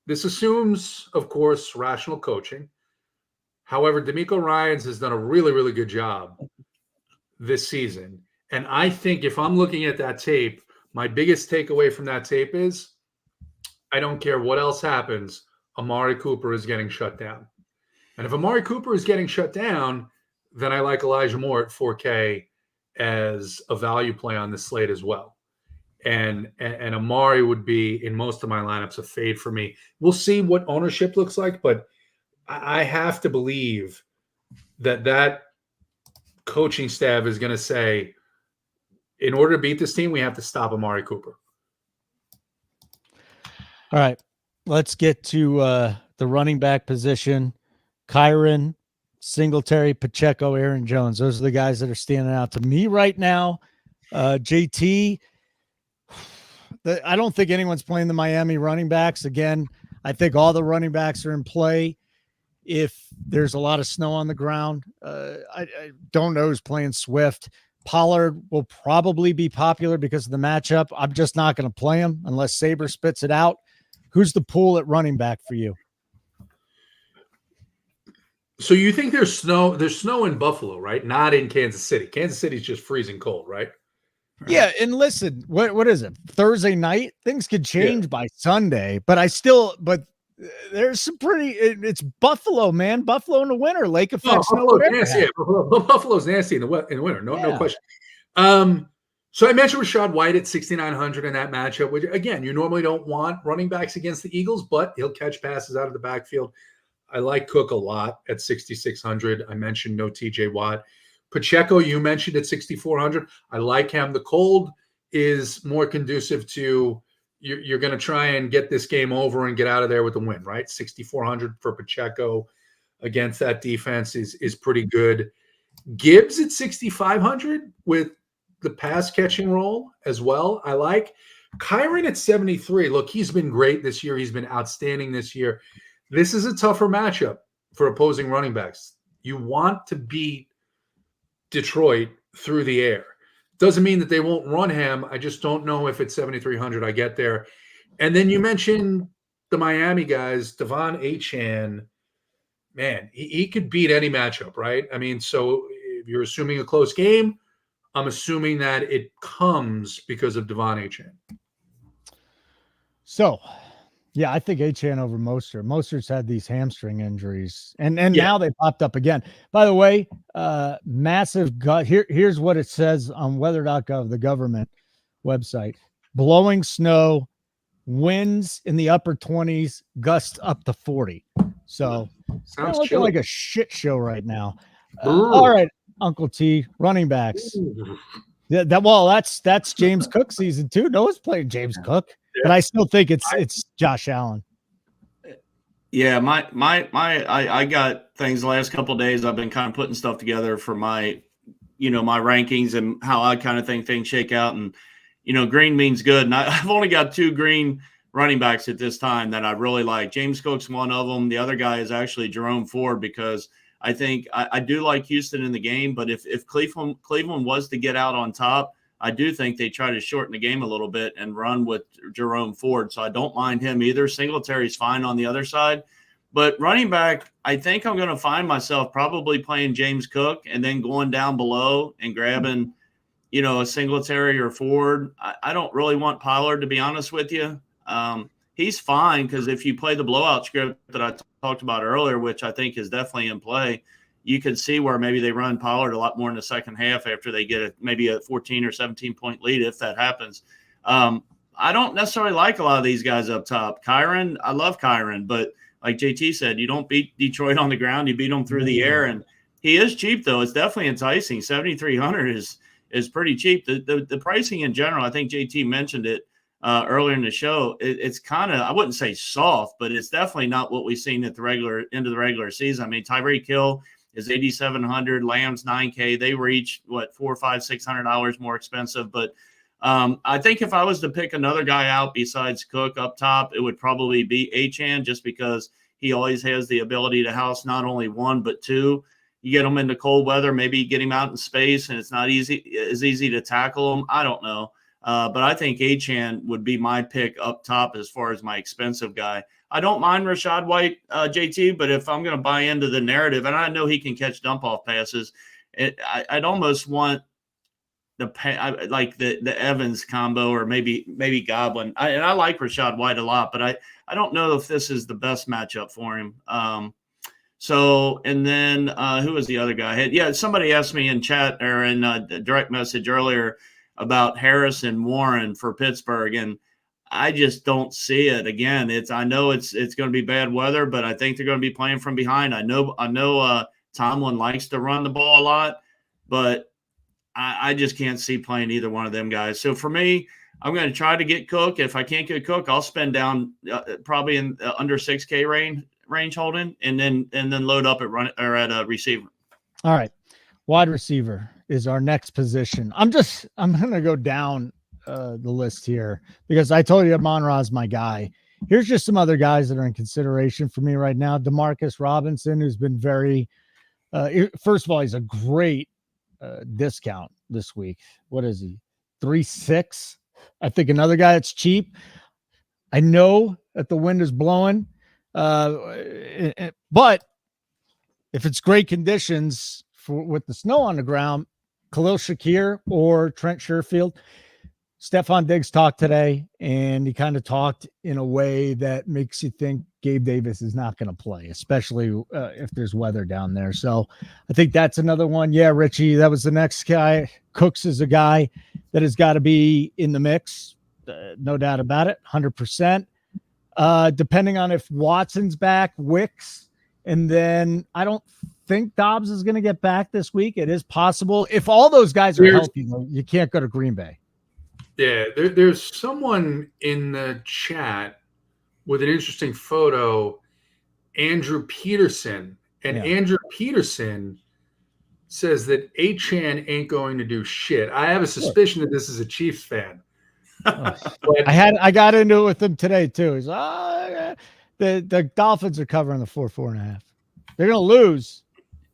this assumes, of course, rational coaching. However, DeMeco Ryans has done a really, really good job this season. And I think if I'm looking at that tape, my biggest takeaway from that tape is I don't care what else happens, Amari Cooper is getting shut down. And if Amari Cooper is getting shut down, then I like Elijah Moore at 4K as a value play on the slate as well. And Amari would be, in most of my lineups, a fade for me. We'll see what ownership looks like, but I have to believe that coaching staff is going to say, in order to beat this team, we have to stop Amari Cooper. All right, let's get to the running back position. Kyron, Singletary, Pacheco, Aaron Jones. Those are the guys that are standing out to me right now. JT, I don't think anyone's playing the Miami running backs. Again, I think all the running backs are in play. If there's a lot of snow on the ground, I don't know who's playing Swift. Pollard will probably be popular because of the matchup. I'm just not going to play him unless Saber spits it out. Who's the pool at running back for you? So you think there's snow? There's snow in Buffalo, right? Not in Kansas City. Kansas City's just freezing cold, right? Yeah, and listen, what is it? Thursday night? Things could change by Sunday, but there's some it's Buffalo, man. Buffalo in the winter, lake effect, snow. Nasty, yeah. Buffalo's nasty in the winter. No question. So I mentioned Rachaad White at 6,900 in that matchup, which again, you normally don't want running backs against the Eagles, but he'll catch passes out of the backfield. I like Cook a lot at 6,600. I mentioned no TJ Watt. Pacheco, you mentioned at 6,400. I like him. The cold is more conducive to you're going to try and get this game over and get out of there with the win, right? 6,400 for Pacheco against that defense is pretty good. Gibbs at 6,500 with the pass catching role as well. I like Kyron at 73. Look, he's been great this year. He's been outstanding this year. This is a tougher matchup for opposing running backs. You want to beat Detroit through the air. Doesn't mean that they won't run him. I just don't know if it's 7,300 I get there. And then you mentioned the Miami guys, Devon Achane. Man, he could beat any matchup, right? I mean, so if you're assuming a close game, I'm assuming that it comes because of Devon Achane. So, yeah, I think Achane over Mostert. Mostert's had these hamstring injuries, and now they popped up again. By the way, massive gut. Here's what it says on weather.gov, the government website. Blowing snow, winds in the upper 20s, gusts up to 40. So, sounds looking like a shit show right now. All right, Uncle T, running backs. That's James Cook season 2. No one's playing James Cook. But I still think it's Josh Allen. Yeah, I got things the last couple of days. I've been kind of putting stuff together for my rankings and how I kind of think things shake out. And green means good. And I've only got 2 green running backs at this time that I really like. James Cook's one of them. The other guy is actually Jerome Ford, because I think I do like Houston in the game. But if Cleveland was to get out on top, I do think they try to shorten the game a little bit and run with Jerome Ford. So I don't mind him either. Singletary's fine on the other side. But running back, I think I'm going to find myself probably playing James Cook and then going down below and grabbing, a Singletary or Ford. I don't really want Pollard, to be honest with you. He's fine because if you play the blowout script that I talked about earlier, which I think is definitely in play, you could see where maybe they run Pollard a lot more in the second half after they get maybe a 14 or 17-point lead, if that happens. I don't necessarily like a lot of these guys up top. Kyron, I love Kyron, but like JT said, you don't beat Detroit on the ground, you beat them through the air. And he is cheap, though. It's definitely enticing. 7,300 is pretty cheap. The pricing in general, I think JT mentioned it earlier in the show. It's kind of, I wouldn't say soft, but it's definitely not what we've seen at the end of the regular season. I mean, Tyreek Hill is 8,700, Lamb's 9K. They were each $400, $500, $600 more expensive. But I think if I was to pick another guy out besides Cook up top, it would probably be Achane, just because he always has the ability to house not only 1 but 2. You get him into cold weather, maybe get him out in space, and it's not as easy to tackle him. I don't know. But I think Achane would be my pick up top as far as my expensive guy. I don't mind Rachaad White, JT, but if I'm going to buy into the narrative, and I know he can catch dump-off passes, I'd almost want the Evans combo, or maybe Godwin. I like Rachaad White a lot, but I don't know if this is the best matchup for him. And then who was the other guy? Somebody asked me in chat or in a direct message earlier about Harris and Warren for Pittsburgh, and I just don't see it. Again, I know it's going to be bad weather, but I think they're going to be playing from behind. I know Tomlin likes to run the ball a lot, but I just can't see playing either one of them guys. So for me, I'm going to try to get Cook. If I can't get Cook, I'll spend down probably in under 6K range, Holden, and then load up at a receiver. All right, wide receiver is our next position. I'm going to go down the list here because I told you Amon-Ra's my guy. Here's just some other guys that are in consideration for me right now. Demarcus Robinson, who's been very first of all, he's a great discount this week. What is he? 3.6. I think another guy that's cheap. I know that the wind is blowing, but if it's great conditions with the snow on the ground, Khalil Shakir or Trent Sherfield. Stephon Diggs talked today, and he kind of talked in a way that makes you think Gabe Davis is not going to play, especially if there's weather down there. So I think that's another one. Yeah, Richie, that was the next guy. Cooks is a guy that has got to be in the mix. No doubt about it, 100%. Depending on if Watson's back, Wicks, and then I don't think Dobbs is going to get back this week. It is possible. If all those guys are healthy, though, you can't go to Green Bay. Yeah, there's someone in the chat with an interesting photo, Andrew Peterson. And Andrew Peterson says that Achane ain't going to do shit. I have a suspicion that this is a Chiefs fan. I got into it with him today, too. He's the Dolphins are covering the 4.5. They're going to lose.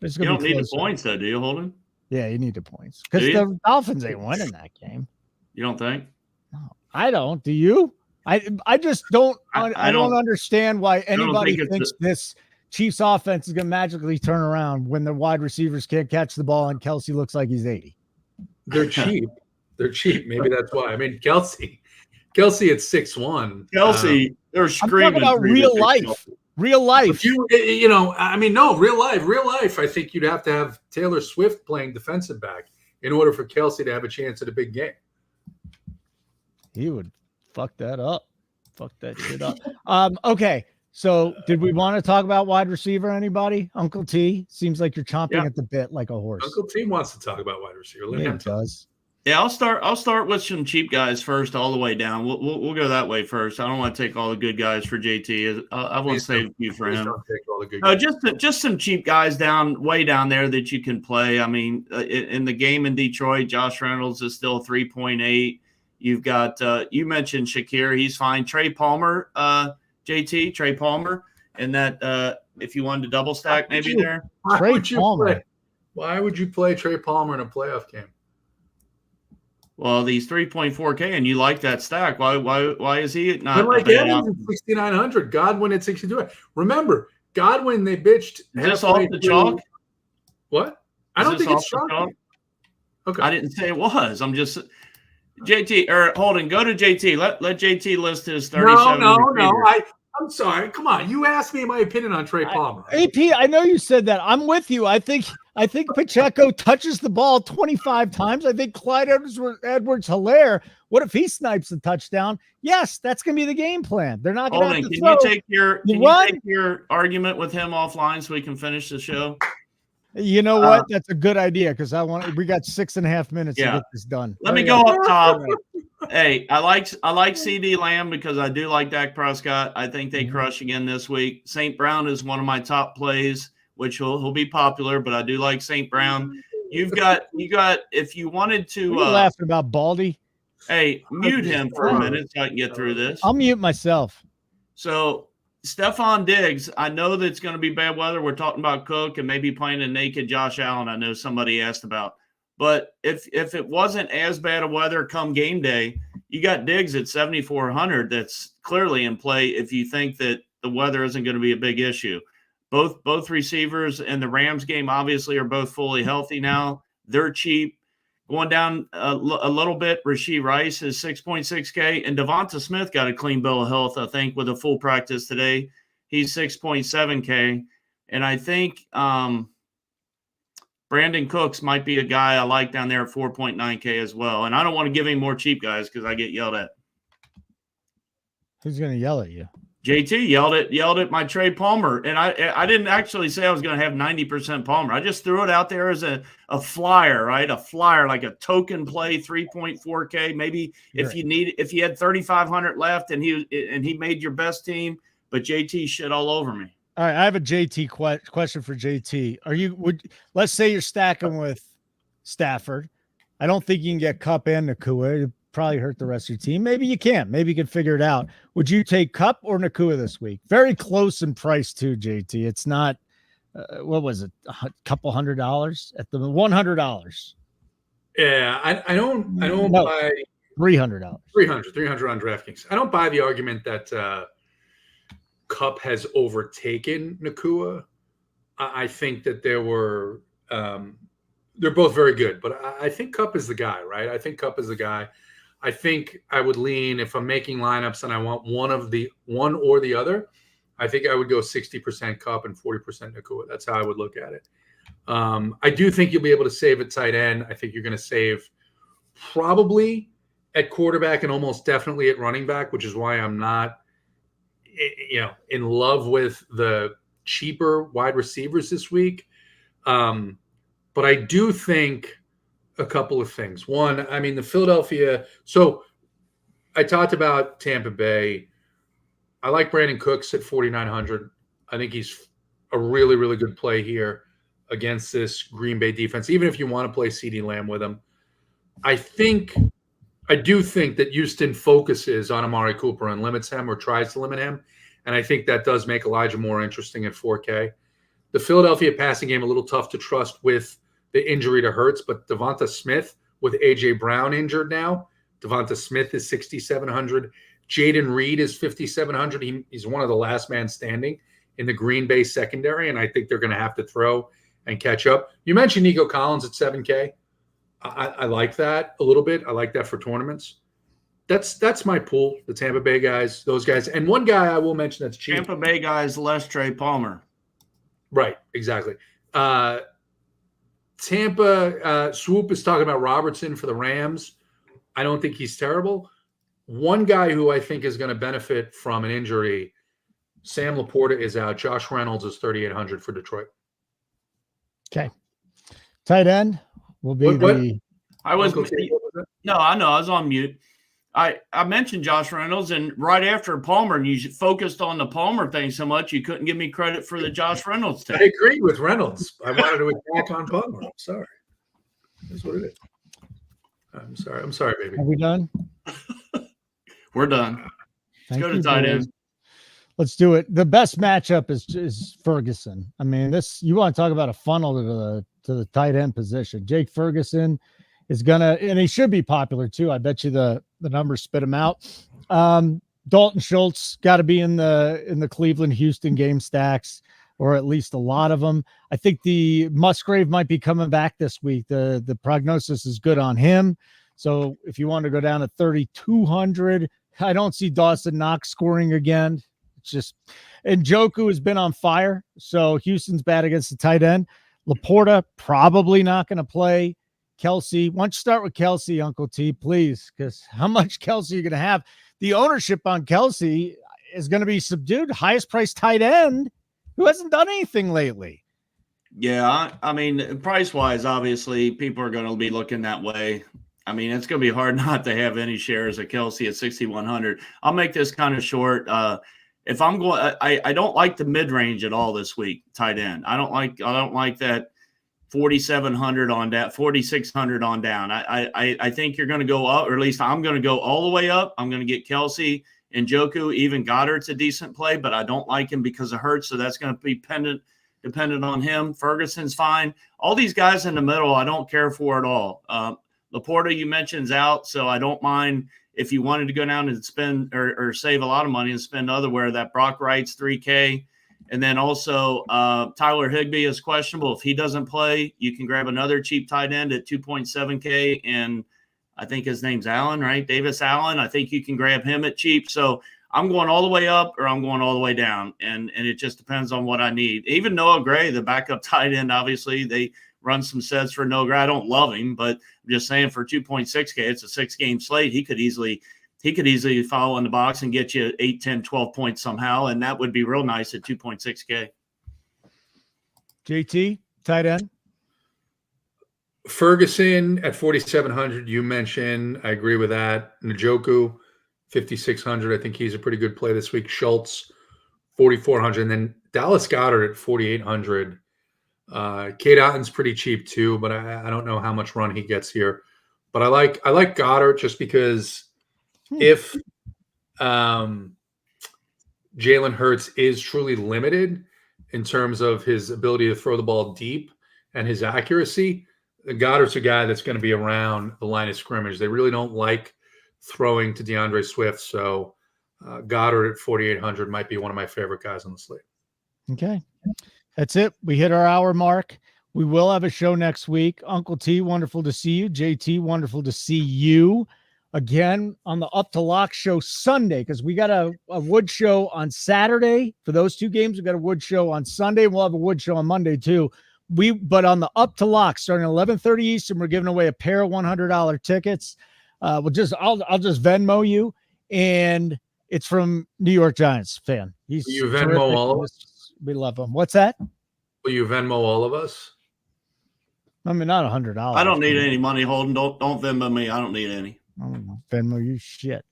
You don't need the points, though, do you, Holden? Yeah, you need the points. Because the Dolphins ain't winning that game. You don't think? No, I don't. Do you? I just don't. I don't understand why anybody thinks this Chiefs offense is going to magically turn around when the wide receivers can't catch the ball and Kelsey looks like he's 80. They're cheap. They're cheap. Maybe that's why. I mean, Kelsey at 6'1". Kelsey, they're screaming. I'm talking about real life. Real life. Real life. I think you'd have to have Taylor Swift playing defensive back in order for Kelsey to have a chance at a big game. He would fuck that up. Fuck that shit up. Okay. So did we want to talk about wide receiver? Anybody? Uncle T? Seems like you're chomping at the bit like a horse. Uncle T wants to talk about wide receiver. Let him does. Yeah, I'll start with some cheap guys first, all the way down. We'll go that way first. I don't want to take all the good guys for JT. I want to save a few for him. Don't take all the good guys. Just some cheap guys way down there that you can play. I mean, in the game in Detroit, Josh Reynolds is still 3.8. You've got you mentioned Shakir, he's fine. Trey Palmer, Trey Palmer, and that if you wanted to double stack maybe there. Why would you play Trey Palmer in a playoff game? Well, he's 3.4K, and you like that stack. Why is he not? I like Evans at 6,900. Godwin at 6,200. Remember, Godwin they bitched. Is this off the chalk? What? I don't think it's chalk. Okay, I didn't say it was. I'm just. JT or Holden, go to JT. Let JT list his 37. No. I'm sorry. Come on. You asked me my opinion on Trey Palmer. AP, I know you said that. I'm with you. I think Pacheco touches the ball 25 times. I think Clyde Edwards-Helaire. What if he snipes the touchdown? Yes, that's going to be the game plan. They're not going to have to throw. Can you take your argument with him offline so we can finish the show? You know what? That's a good idea because we got 6.5 minutes to get this done. Let me go up top. Hey, I like CD Lamb because I do like Dak Prescott. I think they crush again this week. St. Brown is one of my top plays, which he'll be popular, but I do like St. Brown. You got if you wanted to Are you laughing about Baldy? Hey, mute him for a minute so I can get through this. I'll mute myself. So Stephon Diggs, I know that it's going to be bad weather. We're talking about Cook and maybe playing a naked Josh Allen. I know somebody asked about. But if it wasn't as bad of weather come game day, you got Diggs at 7,400. That's clearly in play if you think that the weather isn't going to be a big issue. Both receivers in the Rams game obviously are both fully healthy now. They're cheap. Going down a little bit, Rashee Rice is 6.6K, and Devonta Smith got a clean bill of health, I think, with a full practice today. He's 6.7K. And I think Brandon Cooks might be a guy I like down there at 4.9K as well. And I don't want to give any more cheap guys because I get yelled at. Who's going to yell at you? JT yelled at my Trey Palmer, and I didn't actually say I was going to have 90% Palmer. I just threw it out there as a flyer, right? A flyer, like a token play, 3.4K. Maybe if you had 3,500 left and he made your best team, but JT shit all over me. All right, I have a JT question for JT. Let's say you're stacking with Stafford. I don't think you can get Kupp and Nakua. Probably hurt the rest of your team. Maybe you can. Maybe you can figure it out. Would you take Kupp or Nakua this week? Very close in price too, JT. It's not. What was it? A couple $100 at the $100. Yeah, I don't buy $300. 300 on DraftKings. I don't buy the argument that Kupp has overtaken Nakua. I think that there were they're both very good, but I think Kupp is the guy, right? I think Kupp is the guy. I think I would lean if I'm making lineups and I want one or the other. I think I would go 60% Kupp and 40% Nakua. That's how I would look at it. I do think you'll be able to save at tight end. I think you're going to save probably at quarterback and almost definitely at running back, which is why I'm not, in love with the cheaper wide receivers this week. But I do think a couple of things. One, I mean, the Philadelphia. So I talked about Tampa Bay. I like Brandon Cooks at 4,900. I think he's a really, really good play here against this Green Bay defense, even if you want to play CeeDee Lamb with him. I do think that Houston focuses on Amari Cooper and limits him or tries to limit him. And I think that does make Elijah more interesting at 4K. The Philadelphia passing game a little tough to trust with the injury to Hurts, but Devonta Smith with A.J. Brown injured now. Devonta Smith is 6,700. Jaden Reed is 5,700. He's one of the last man standing in the Green Bay secondary, and I think they're going to have to throw and catch up. You mentioned Nico Collins at 7K. I like that a little bit. I like that for tournaments. That's my pool, the Tampa Bay guys, those guys. And one guy I will mention that's cheap. Tampa Bay guys, less Trey Palmer. Right, exactly. Tampa, Swoop is talking about Robertson for the Rams. I don't think he's terrible. One guy who I think is going to benefit from an injury, Sam Laporta is out. Josh Reynolds is 3,800 for Detroit. Okay. Tight end will be what? I was no, I know I was on mute. I mentioned Josh Reynolds, and right after Palmer, and you focused on the Palmer thing so much, you couldn't give me credit for the Josh Reynolds thing. I agree with Reynolds. I wanted to attack on Palmer. I'm sorry. That's what it is. I'm sorry, baby. Are we done? We're done. Let's go to tight end. Let's do it. The best matchup is Ferguson. I mean, you want to talk about a funnel to the tight end position. Jake Ferguson is gonna, and he should be popular too. I bet you the numbers spit him out. Dalton Schultz got to be in the Cleveland Houston game stacks, or at least a lot of them. I think the Musgrave might be coming back this week. The prognosis is good on him. So if you want to go down to 3,200, I don't see Dawson Knox scoring again. It's just, and Njoku has been on fire. So Houston's bad against the tight end. Laporta probably not going to play. Kelsey, why don't you start with Kelsey, Uncle T, please? Because how much Kelsey are you going to have? The ownership on Kelsey is going to be subdued. Highest priced tight end who hasn't done anything lately. Yeah, I mean, price-wise, obviously, people are going to be looking that way. I mean, it's going to be hard not to have any shares of Kelsey at 6,100. I'll make this kind of short. If I'm going, I don't like the mid-range at all this week, tight end. I don't like that 4,700 on down, 4,600 on down. I think you're going to go up, or at least I'm going to go all the way up. I'm going to get Kelsey and Njoku. Even Goddard's a decent play, but I don't like him because of Hurts, so that's going to be dependent on him. Ferguson's fine. All these guys in the middle, I don't care for at all. Laporta, you mentioned, is out, so I don't mind if you wanted to go down and spend or save a lot of money and spend otherwhere. That Brock Wright's 3K. And then also Tyler Higbee is questionable. If he doesn't play, you can grab another cheap tight end at 2.7K. And I think his name's Allen, right? Davis Allen. I think you can grab him at cheap. So I'm going all the way up or I'm going all the way down. And it just depends on what I need. Even Noah Gray, the backup tight end, obviously, they run some sets for Noah Gray. I don't love him, but I'm just saying for 2.6K, it's a 6-game slate. He could easily follow in the box and get you 8, 10, 12 points somehow, and that would be real nice at 2.6K. JT, tight end. Ferguson at 4,700, you mentioned. I agree with that. Njoku, 5,600. I think he's a pretty good play this week. Schultz, 4,400. And then Dallas Goedert at 4,800. Cade Otton's pretty cheap too, but I don't know how much run he gets here. But I like Goddard just because if Jalen Hurts is truly limited in terms of his ability to throw the ball deep and his accuracy, Goddard's a guy that's going to be around the line of scrimmage. They really don't like throwing to DeAndre Swift, so Goddard at 4,800 might be one of my favorite guys on the slate. Okay. That's it. We hit our hour mark. We will have a show next week. Uncle T, wonderful to see you. JT, wonderful to see you again on the Up to Lock show Sunday, because we got a wood show on Saturday for those 2 games. We got a wood show on Sunday. We'll have a wood show on Monday too. But on the Up to Lock starting 11:30 Eastern, we're giving away a pair of $100 tickets. I'll just Venmo you, and it's from New York Giants fan. He's Will you Venmo all of us? We love him. What's that? Will you Venmo all of us? I mean, not $100. I don't need any money, Holden. Don't Venmo me. I don't need any. I don't know. Venmo you shit.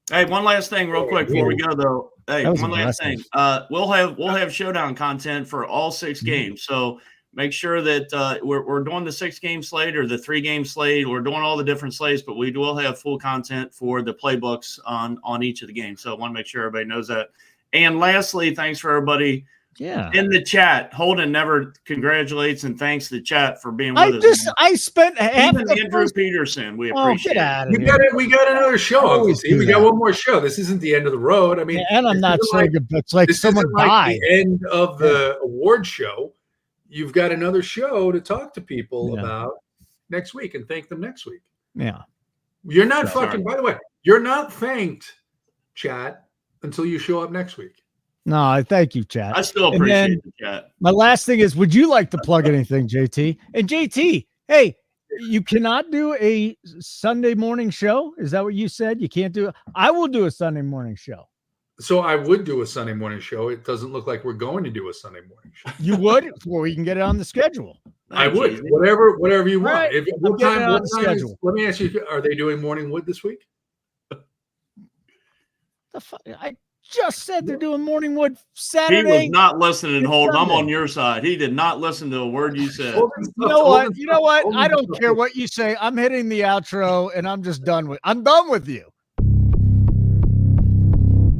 Hey, one last thing real quick before we go, though. Hey, one last thing. We'll have showdown content for all 6 games. So make sure that we're doing the 6-game slate or the 3-game slate. We're doing all the different slates, but we will have full content for the playbooks on each of the games. So I want to make sure everybody knows that. And lastly, thanks for everybody in the chat. Holden never congratulates and thanks the chat for being with us. I spent half even Andrew Peterson. We appreciate it. We got another show. We got one more show. This isn't the end of the road. I mean, and I'm not saying it's like someone died. The end of the award show. You've got another show to talk to people about next week and thank them next week. Yeah. You're not by the way, you're not thanked, chat, until you show up next week. No, I thank you, chat. I still appreciate the chat. My last thing is, would you like to plug anything, JT? And JT, hey, you cannot do a Sunday morning show? Is that what you said? You can't do it? I will do a Sunday morning show. So I would do a Sunday morning show. It doesn't look like we're going to do a Sunday morning show. You would? Well, we can get it on the schedule. I would. Whatever you want. Right. What time let me ask you, are they doing morning wood this week? I just said they're doing morning wood Saturday. He was not listening, Holden. I'm on your side. He did not listen to a word you said. You know what? I don't care what you say. I'm hitting the outro, and I'm done with you.